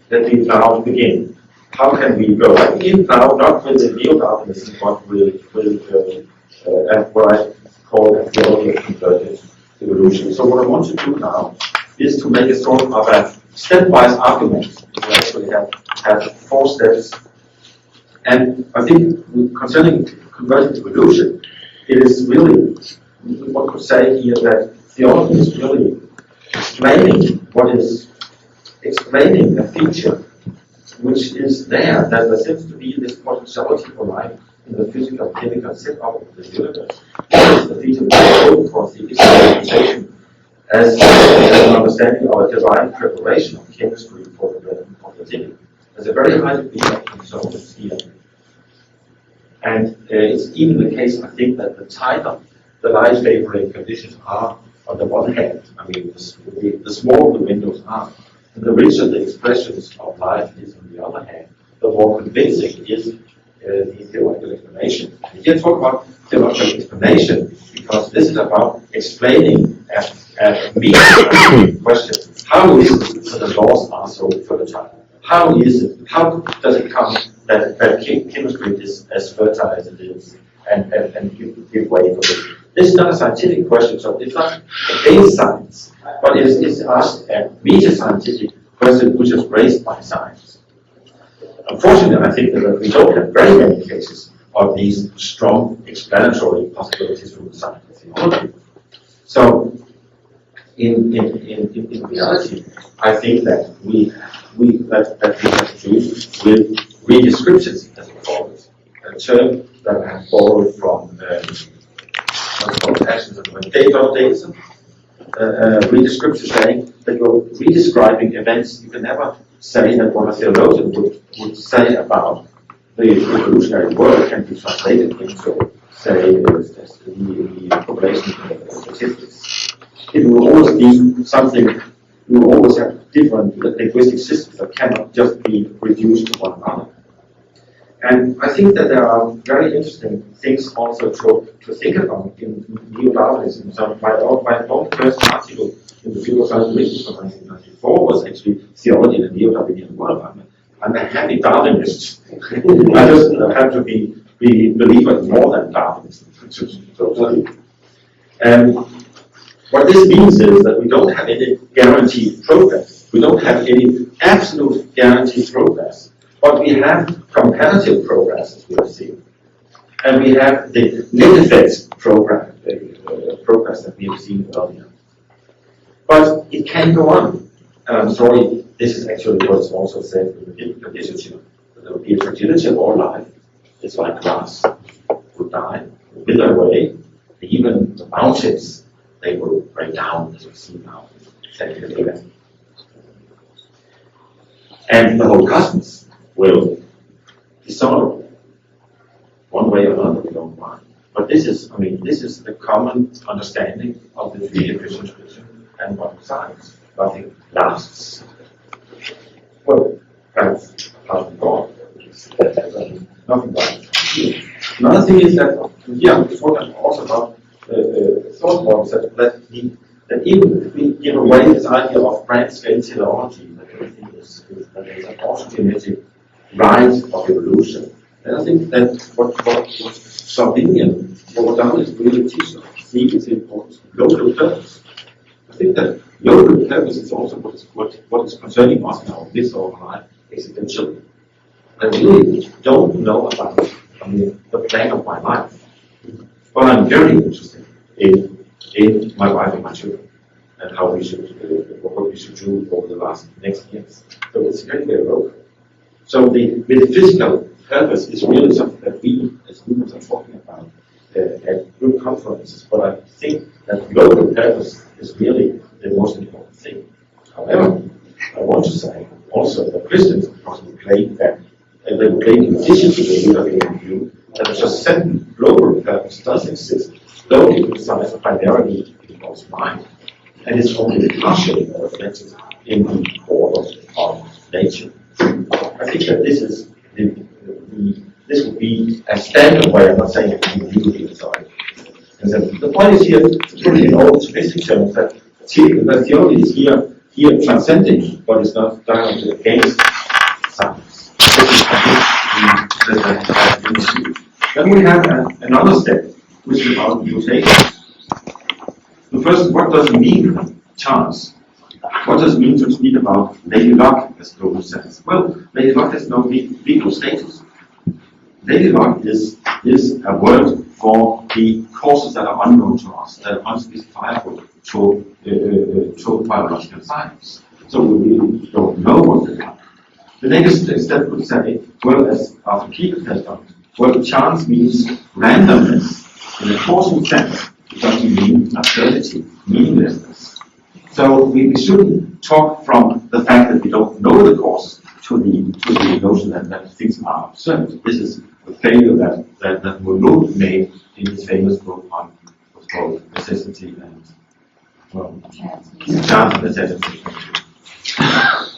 let me now begin. How can we go? I begin now not with the neo-Darwinism, but with what I call a theology of convergent evolution. So what I want to do now is to make a sort of a stepwise argument. We actually have 4 steps. And I think concerning convergent evolution, it is really, one could say here that theology is really explaining a feature which is there, that there seems to be this potentiality for life in the physical, chemical setup of the universe. This is the feature we for the organization as an understanding of a divine preparation of chemistry for the development of the city. There's a very high degree of consonance here. And it's even the case, I think, that the tighter the light favoring conditions are on the one hand, I mean, the smaller the windows are, and the richer the expressions of life is on the other hand, the more convincing is the theological explanation. And here talk about theological explanation because this is about explaining a meaningful question. How is it that the laws are so fertile? How is it? How does it come that chemistry is as fertile as it is and give way for it? This is not a scientific question, so it's not against science, but it's asked a meta-scientific question which is raised by science. Unfortunately, I think that we don't have very many cases of these strong explanatory possibilities from the scientific theology. So, in reality, I think that we have to do with redescriptions, as we call it, a term that I have borrowed from what's called actions of Davidson. Redescription saying that you're redescribing events. You can never say that what a theologian would say about the evolutionary world can be translated into, say, the population statistics. It will always be something, you will always have different linguistic systems that cannot just be reduced to one another. And I think that there are very interesting things also to think about in neo-Darwinism. So my own first article in the field of science from 1994 was actually theology in the neo-Darwinian world. I'm a happy Darwinist. I just have to be believer in more than Darwinism. And what this means is that we don't have any guaranteed progress. We don't have any absolute guaranteed progress. But we have comparative progress, as we have seen. And we have the net effects progress that we have seen earlier. But it can go on. And I'm sorry, this is actually what's also said in the biblical literature. There will be a fragility of all life. It's like grass. It will die, will wither away. Even the mountains, they will break down, as we see now. And the whole cosmos will dissolve one way or another, we don't mind. But this is the common understanding of the three Christian tradition and modern science. Nothing lasts. Well, that's how we go. Nothing lasts. Another thing is that here I'm talking also about thought models that even if we give away this idea of grand scale teleology, that everything is that there's an autogenetic right of evolution. And I think that what Salvinian, what Darwin really teaches us, is the importance of local purpose. I think that local purpose is also what is concerning us now, this or life, existentially. I really don't know about the plan of my life, but I'm very interested in my wife and my children and how we should, what we should do over the next years. So it's very, very local. So the metaphysical purpose is really something that we as humans are talking about at good conferences, but I think that local purpose is really the most important thing. However, I want to say also that Christians, of course, will claim that they will claim in addition to the European view that a certain global purpose does exist, though it resides primarily in God's mind, and it's only partially reflected in the order of nature. I think that this this would be a standard way. I'm not saying it would be legally, sorry. And so the point is here, to put it in all optimistic terms, that theology is here transcending what is not directly against science. Then we have another step, which is about mutations. The first, what does it mean, chance? What does it mean to speak about Lady Luck, as Goethe says? Well, Lady Luck has no legal status. Lady Luck is a word for the causes that are unknown to us, that are unspecifiable to biological science. So we really don't know what they are. The next step would say, well, as Arthur Keegan has done, well, chance means randomness in a causal sense. It doesn't mean absurdity, meaninglessness. So we shouldn't talk from the fact that we don't know the causes to the notion that things are absurd. This is the failure that Monod made in his famous book on what's called necessity and chance and necessity.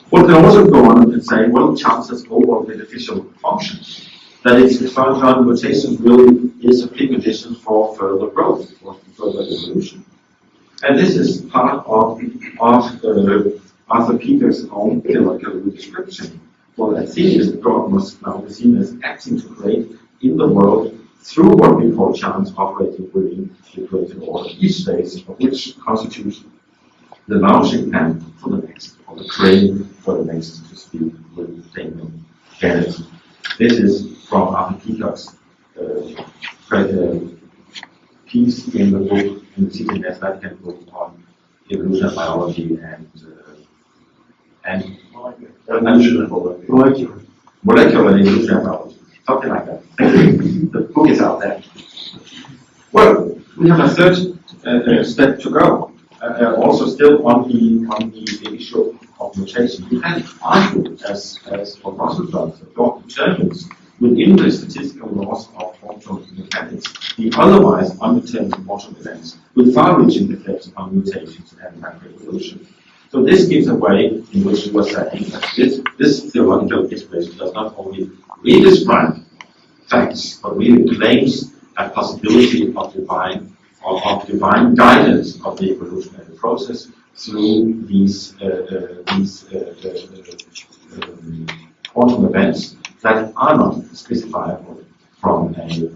One can also go on and say, well, chance has overall beneficial functions. That its fundamental mutations really is a precondition for further growth, for further evolution. And this is part of Arthur Keegan's own theological description. For that theme is that God must now be seen as acting to create in the world through what we call chance operating within the created order, each stage of which constitutes the launching pad for the next, or the crane for the next, to speak with Damon Bennett. This is from Arthur Keegan's piece in the book, in the CTNS Vatican book on evolutionary biology and molecular and evolutionary biology, something like that. The book is out there. Well, we have a third step to go. Also, still on the issue of mutation, we can argue, as for Russell does, that God determines within the statistical laws of quantum mechanics the otherwise undetermined quantum events with far-reaching effects on mutations and macroevolution. So this gives a way in which we are saying that this theological explanation does not only redescribe facts, but really claims a possibility of divine guidance of the evolutionary process through these quantum events that are not specifiable from a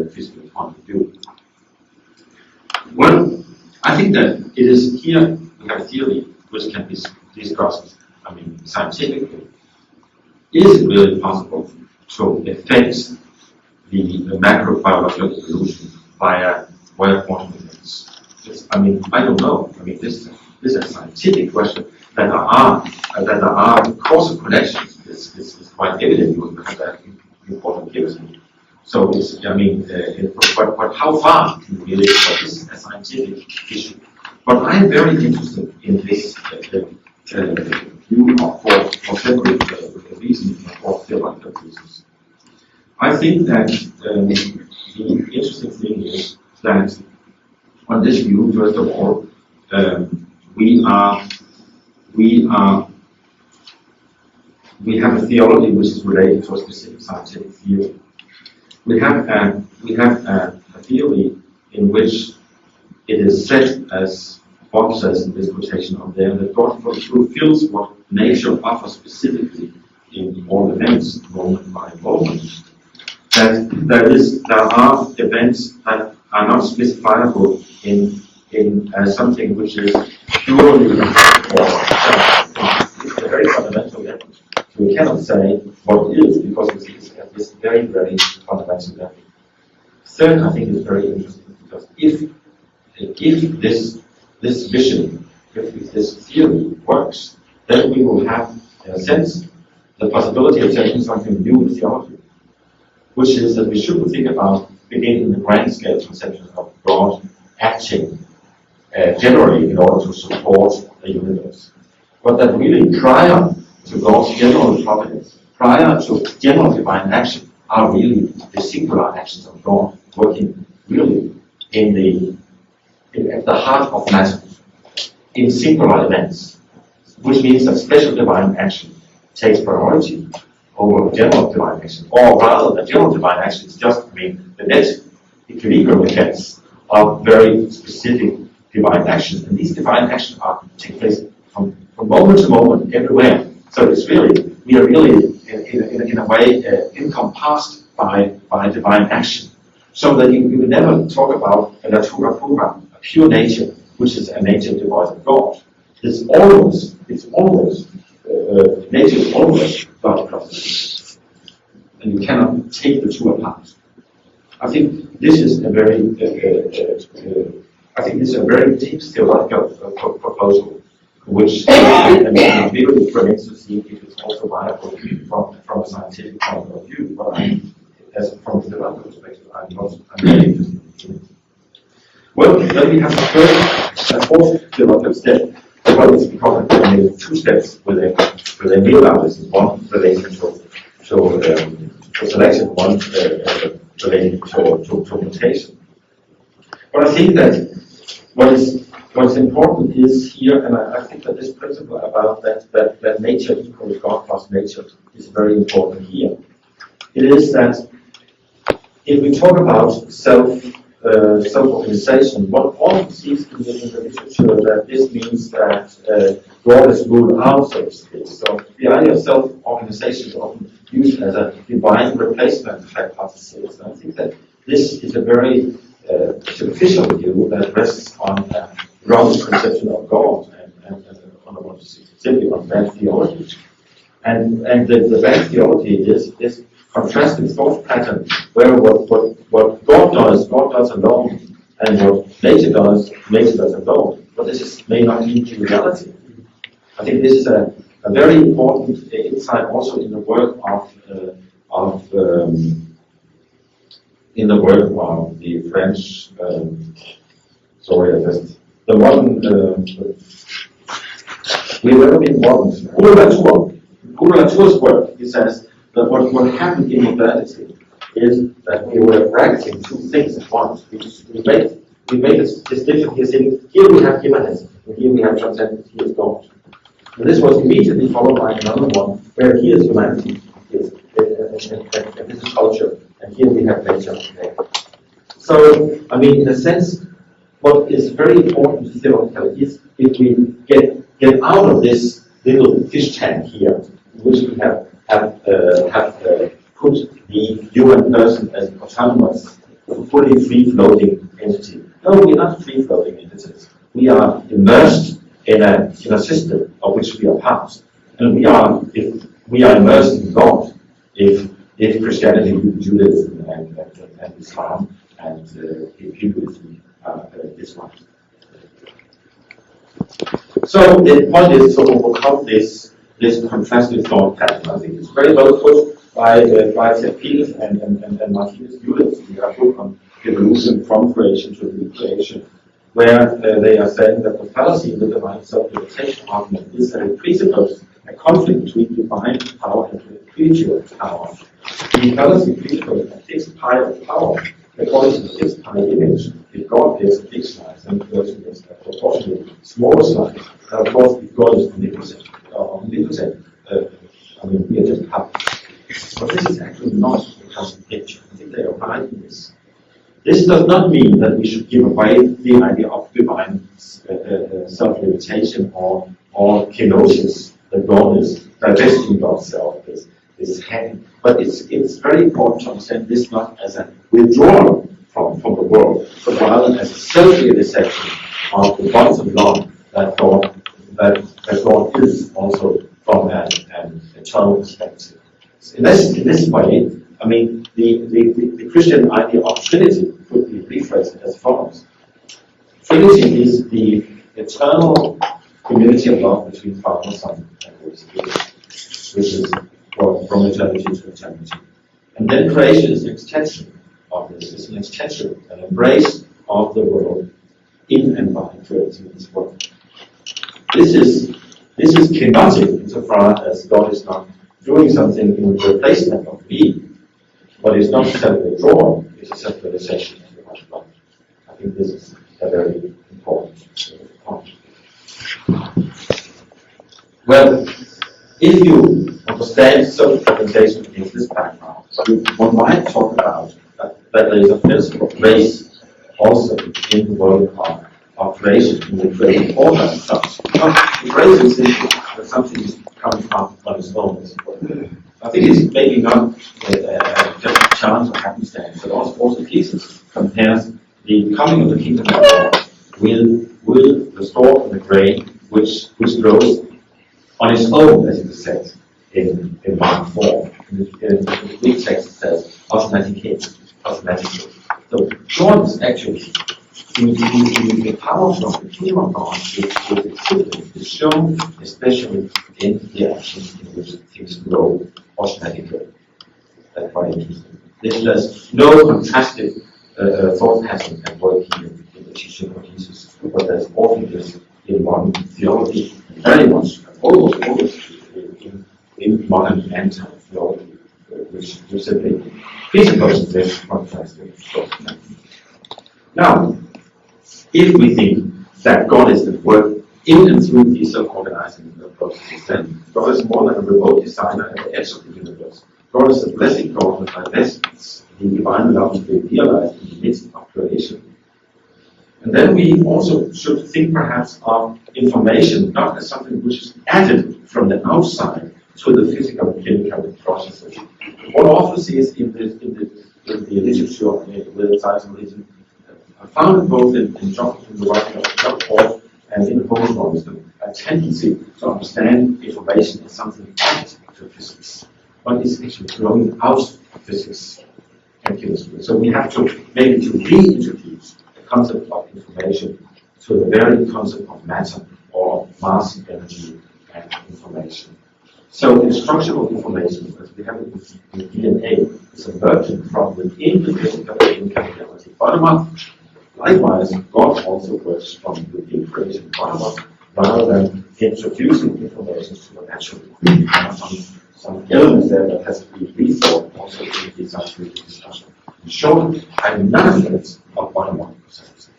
physical point of view. Well, I think that it is here we have a theory which can be discussed, scientifically. Is it really possible to affect the macrobiological evolution via quantum events? I don't know. This is a scientific question. That there are causal connections. It's quite evident. You have that in quantum chemistry. So it's but how far can we really? This is a scientific issue. But I'm very interested in this view for several reasons, for theological reasons. I think that the interesting thing is that on this view, first of all, we have a theology which is related to a specific scientific theory. We have a theory in which it is said, as Bob says in this quotation on there, that God fulfills what nature offers specifically in all events, moment by moment. That there are events that are not specifiable in something which is purely it's a very fundamental level. So we cannot say what it is because it's at this very, very fundamental level. Third, I think is very interesting because if this vision, if this theory works, then we will have, in a sense, the possibility of taking something new in theology, which is that we shouldn't think about beginning the grand scale conception of God acting generally in order to support the universe, but that really prior to God's general providence, prior to general divine action, are really the singular actions of God working really at the heart of matter, in singular events, which means that special divine action takes priority over general divine action, or rather, a general divine action is just, the net equilibrium effects are very specific divine actions, and these divine actions take place from moment to moment, everywhere. So it's really, we are really, in a way, encompassed by divine action. So that you will never talk about a natura pura, a pure nature, which is a nature devoid of God. Nature is always God plus, and you cannot take the two apart. I think this is a very, deep theological proposal, which really remains to see if it's also viable from a scientific point of view. But from a theological perspective, I'm very interested in it. Well, then we have the fourth theological step. Well, it's because I made two steps with a neo-Taoism, one related to selection, one related to mutation. But I think that what's important is here, and I think that this principle about that nature equals God plus nature is very important here. It is that if we talk about self-organization, one often sees in the literature that this means that God is ruled out, so to speak. So the idea of self-organization is often used as a divine replacement hypothesis. And I think that this is a very superficial view that rests on a wrong conception of God and simply on bad theology. And the bad theology is this contrasting thought pattern where what God does alone, and what nature does alone. But this may not lead to reality. I think this is a very important insight also in the work of the French. The modern. We've never been modern. Guru Latour's work. He says that what happened in modernity is that we were practicing two things at once. We made this distinction here, saying here we have humanism, and here we have transcendence, here is God. And this was immediately followed by another one, where here is humanity, and this is culture, and here we have nature. So, in a sense, what is very important theologically is if we get out of this little fish tank here, in which we have put the human person as autonomous, fully free-floating entity. No, we're not free-floating entities. We are immersed in a system of which we are part. And we are immersed in God if Christianity, Judaism, and Islam, and Hinduism is right. So the point is to overcome this contrastive thought pattern. I think it's very well put by St. Peters and Martinus Julius in their book on evolution from creation to recreation, where they are saying that the fallacy in the divine self-limitation argument is that it presupposes a conflict between divine power and creature power. The fallacy presupposes a fixed pi of power according to the fixed pi image. If God is a fixed slice, then the person is a proportionally smaller slice. And of course, if God is omnipotent, we are just puppets. But this is actually not the cosmic picture. I think they are right in this. This does not mean that we should give away the idea of divine self-limitation or kenosis, that God is divesting God's self, is hand. But it's very important to understand this not as a withdrawal from the world, but rather as a self-realization of the bottom line that God is also from an eternal perspective. In this way, the Christian idea of Trinity could be rephrased as follows. Trinity is the eternal community of love between Father, Son, and Holy Spirit, which is from eternity to eternity. And then creation is an extension of this. It's an extension, an embrace of the world in and by creating this world. This is kenotic insofar as God is not doing something in replacement of being, but it's not self-withdrawal, it's a self-realization of the much love. I think this is a very important point. Well, if you understand social compensation against this background. One might talk about that there is a principle of race also in the world of creation, in the creative order and such. But race is simple, that something is coming up on its own. I think it's maybe not just a chance or happenstance, but also Jesus compares the coming of the kingdom of God with the stalk of the grain which grows on its own, as it says in Mark 4. In the Greek text it says automatically. So God is actually the power from the kingdom of God is shown especially in the actions in which things grow automatically. That's quite interesting. There's no contrasted thought pattern at work here in the teaching of Jesus, but there's often this in modern theology, very much, almost in modern anti-theology, which simply presupposes this contrasted thought pattern. Now, if we think that God is at work in and through these self-organizing processes, then God is more than a remote designer at the edge of the universe. God is a blessing God that divests the divine love to be realized in the midst of creation. And then we also should think perhaps of information not as something which is added from the outside to the physical and chemical processes. One often sees in the literature with science and religion, I found both in the writing of John Paul and in the postmodernism a tendency to understand information as something added to physics, but is actually growing out of physics and chemistry. So we have to maybe to reintroduce the concept of information to the very concept of matter or mass, energy, and information. So instructional information, as we have it in DNA, is emerging from within the physical and chemical bottom up. Likewise, God also works from within creation bottom up, rather than introducing information to the natural. Some elements there that has to be rethought also in the scientific discussion. In short, I'm not afraid of bottom up processes.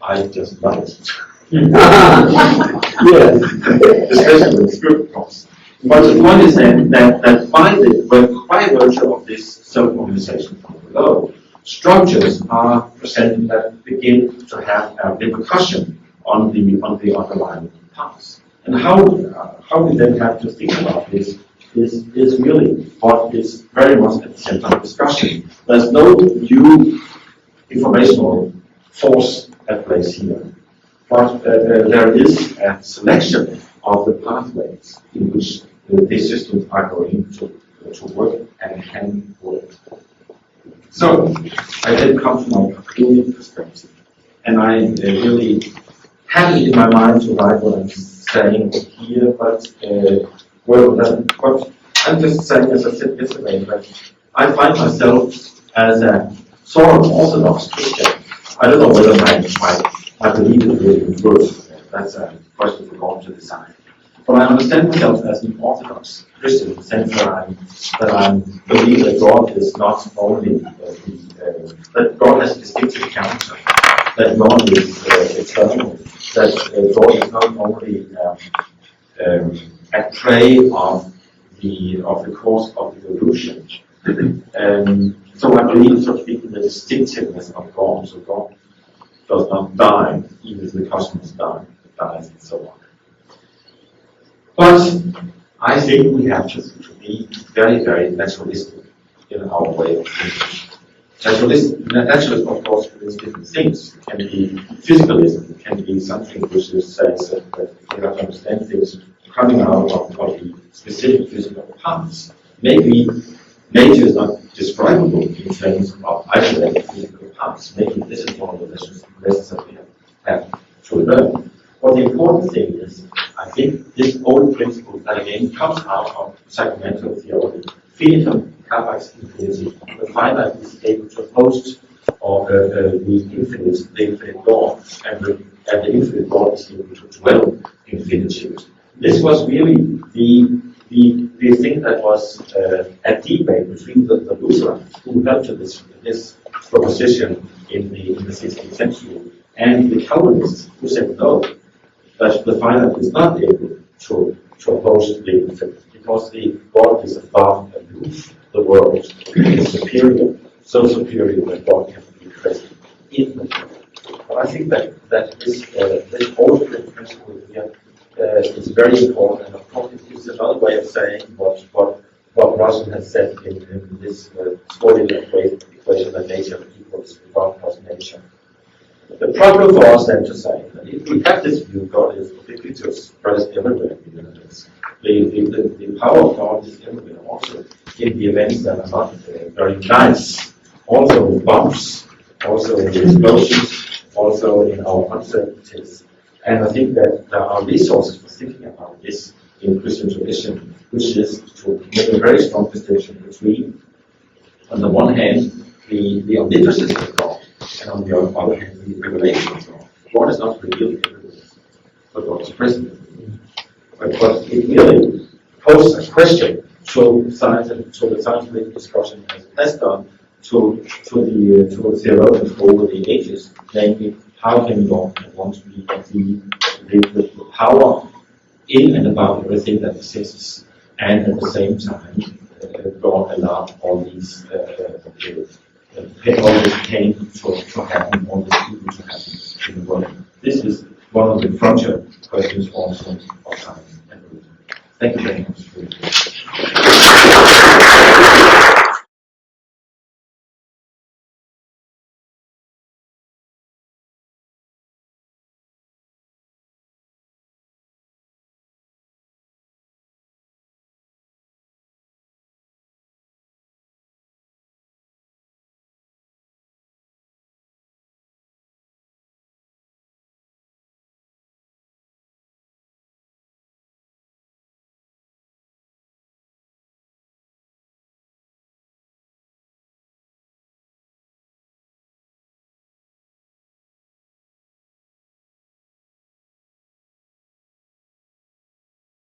I just love it. Yeah, especially with script costs. But the point is that by virtue of this self-organization from below, structures are presented that begin to have a repercussion on the underlying parts. And how we then have to think about this is really what is very much at the center of discussion. There's no new informational force at play here, but there is a selection of the pathways in which these systems are going to work and can work. So, I then come from my academic perspective, and I really have it in my mind to write what I'm saying here, but I'm just saying, as I said yesterday, that I find myself as a sort of Orthodox Christian. I don't know whether my belief is really good. That's a question for God to decide. But I understand myself as an Orthodox Christian in the sense that I believe that God is not only that God has a distinctive character, that God is eternal, that God is not only at prey of the course of evolution. So I believe, so to speak, in the distinctiveness of God. So God does not die, even if the cosmos dies, and so on. But I think we have to be very, very naturalistic in our way of thinking. Naturalism, of course, means different things. It can be physicalism, it can be something which says that we have to understand things coming out of the specific physical parts. Maybe nature is not describable in terms of isolated physical parts. Maybe this is one of the lessons that we have to learn. But the important thing is, I think this old principle that again comes out of sacramental theology, finitum capax infinity, the finite is able to host the infinite God, and the infinite God is able to dwell in finitude. This was really the thing that was a debate between the Lutherans who held to this proposition in the 16th century, and the Calvinists who said no, that the finite is not able to host the infinite. It because the God is above and aloof, the world is superior, so superior that God can be present in the world. But I think that this whole principle here is very important, and of course it is another way of saying what Russell has said in this Schrödinger equation that nature equals God plus nature. The problem for us then to say that if we have this view, God is ubiquitous, present everywhere in the universe. The power of God is everywhere, also in the events that are not very nice, also in bumps, also in the explosions, also in our uncertainties. And I think that there are resources for thinking about this in Christian tradition, which is to make a very strong distinction between, on the one hand, the omnipotence of God, and on the other hand, the revelation of God. God is not revealed everywhere, but God is present. But it really poses a question to science and to the scientific discussion as it has done to the theologians over the ages, namely, how can God want to be the power in and about everything that exists, and at the same time, God allow all these all this pain to happen, all this evil to happen in the world. This is one of the frontier questions also of science and religion. Thank you very much.